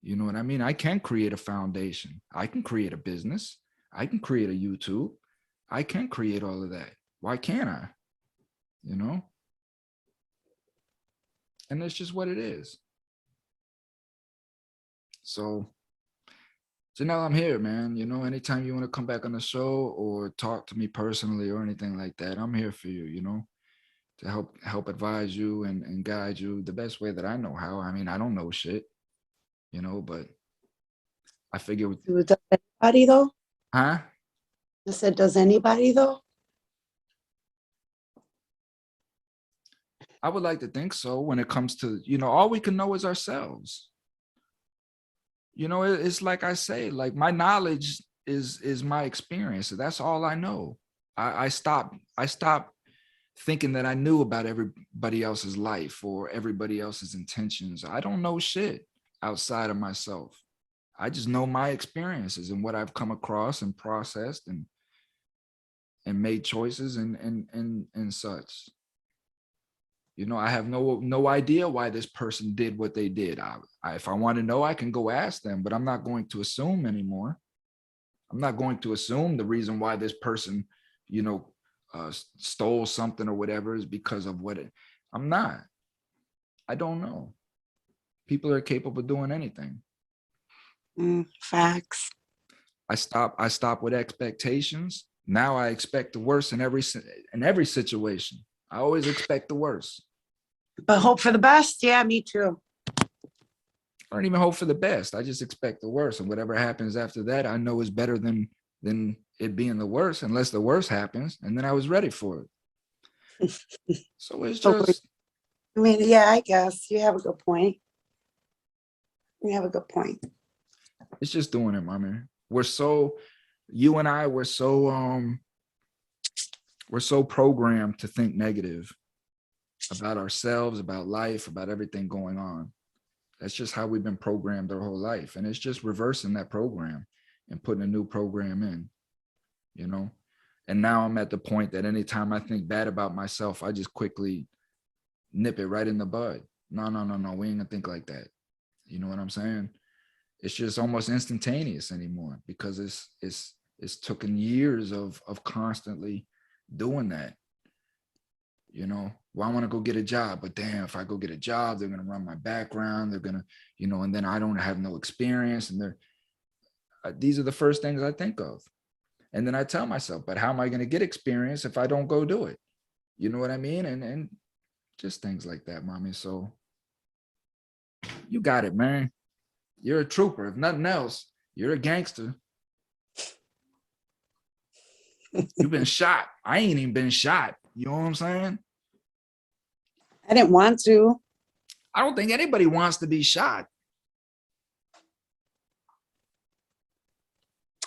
You know what I mean? I can create a foundation. I can create a business. I can create a YouTube. I can create all of that. Why can't I? You know? And that's just what it is. So, Janelle, I'm here, man. You know, anytime you want to come back on the show or talk to me personally or anything like that, I'm here for you, you know, to help advise you and guide you the best way that I know how. I mean, I don't know shit, you know, but I figure with,
Does anybody though?
huh?
I said, does anybody though?
I would like to think so when it comes to, you know, all we can know is ourselves. You know, it's like I say, like my knowledge is my experience. That's all I know. I stopped thinking that I knew about everybody else's life or everybody else's intentions. I don't know shit outside of myself. I just know my experiences and what I've come across and processed and made choices and such. You know, I have no idea why this person did what they did. If I want to know, I can go ask them, but I'm not going to assume anymore. I'm not going to assume the reason why this person, you know, stole something or whatever is because of what it. I'm not. I don't know. People are capable of doing anything.
Facts.
I stop with expectations. Now I expect the worst in every situation. I always expect the worst.
But hope for the best. Yeah, me too.
I don't even hope for the best. I just expect the worst. And whatever happens after that, I know is better than it being the worst, unless the worst happens. And then I was ready for it. So it's just.
I mean, yeah, I guess you have a good point. You have a good point.
It's just doing it, mommy. You and I, we're so programmed to think negative about ourselves, about life, about everything going on. That's just how we've been programmed our whole life. And it's just reversing that program and putting a new program in, you know? And now I'm at the point that anytime I think bad about myself, I just quickly nip it right in the bud. No. We ain't gonna think like that. You know what I'm saying? It's just almost instantaneous anymore because it's taken years of constantly doing that. You know, well, I want to go get a job, but damn, if I go get a job, they're going to run my background. They're going to, you know, and then I don't have no experience. And these are the first things I think of. And then I tell myself, but how am I going to get experience if I don't go do it? You know what I mean? And just things like that, mommy. So you got it, man. You're a trooper. If nothing else, you're a gangster. You've been shot. I ain't even been shot. You know what I'm saying?
I didn't want to.
I don't think anybody wants to be shot.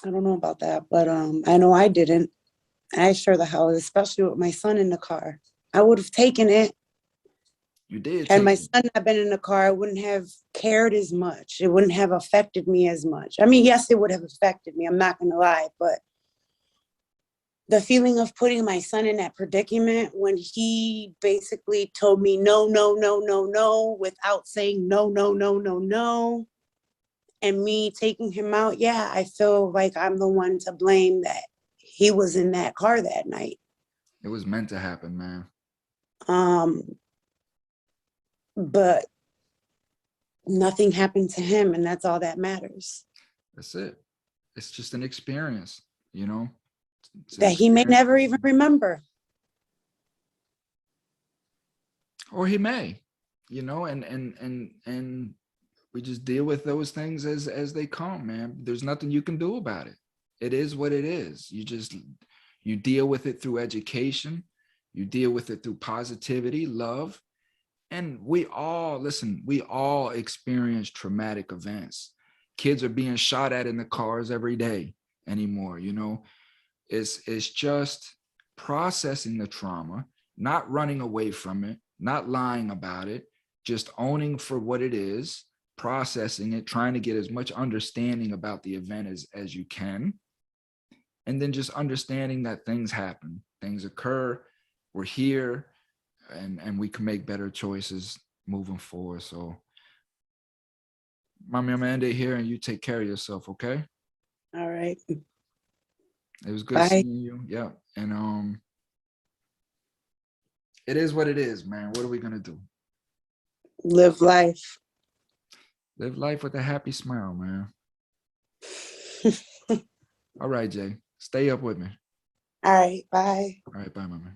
I don't know about that, but I know I didn't. I sure the hell, especially with my son in the car. I would have taken it.
You did.
Had my son not been in the car, I wouldn't have cared as much. It wouldn't have affected me as much. I mean, yes, it would have affected me. I'm not going to lie, but the feeling of putting my son in that predicament when he basically told me no, without saying no, and me taking him out, yeah, I feel like I'm the one to blame that he was in that car that night.
It was meant to happen, man.
But nothing happened to him, and that's all that matters.
That's it. It's just an experience, you know?
That he may never even remember.
Or he may, you know, and we just deal with those things as they come, man. There's nothing you can do about it. It is what it is. You deal with it through education. You deal with it through positivity, love. And we all experience traumatic events. Kids are being shot at in the cars every day anymore, you know. It's just processing the trauma not running away from it, not lying about it, just owning for what it is, processing it, trying to get as much understanding about the event as you can. And then just understanding that things happen, things occur, we're here, and we can make better choices moving forward. So, Mommy, I'm gonna end it here, and you take care of yourself, okay?
All right.
It was good
Bye.
seeing you. Yeah. And it is what it is, man. What are we gonna do?
Live life.
Live life with a happy smile, man. All right, Jay. Stay up with me.
All right. Bye.
All right, bye, Mommy.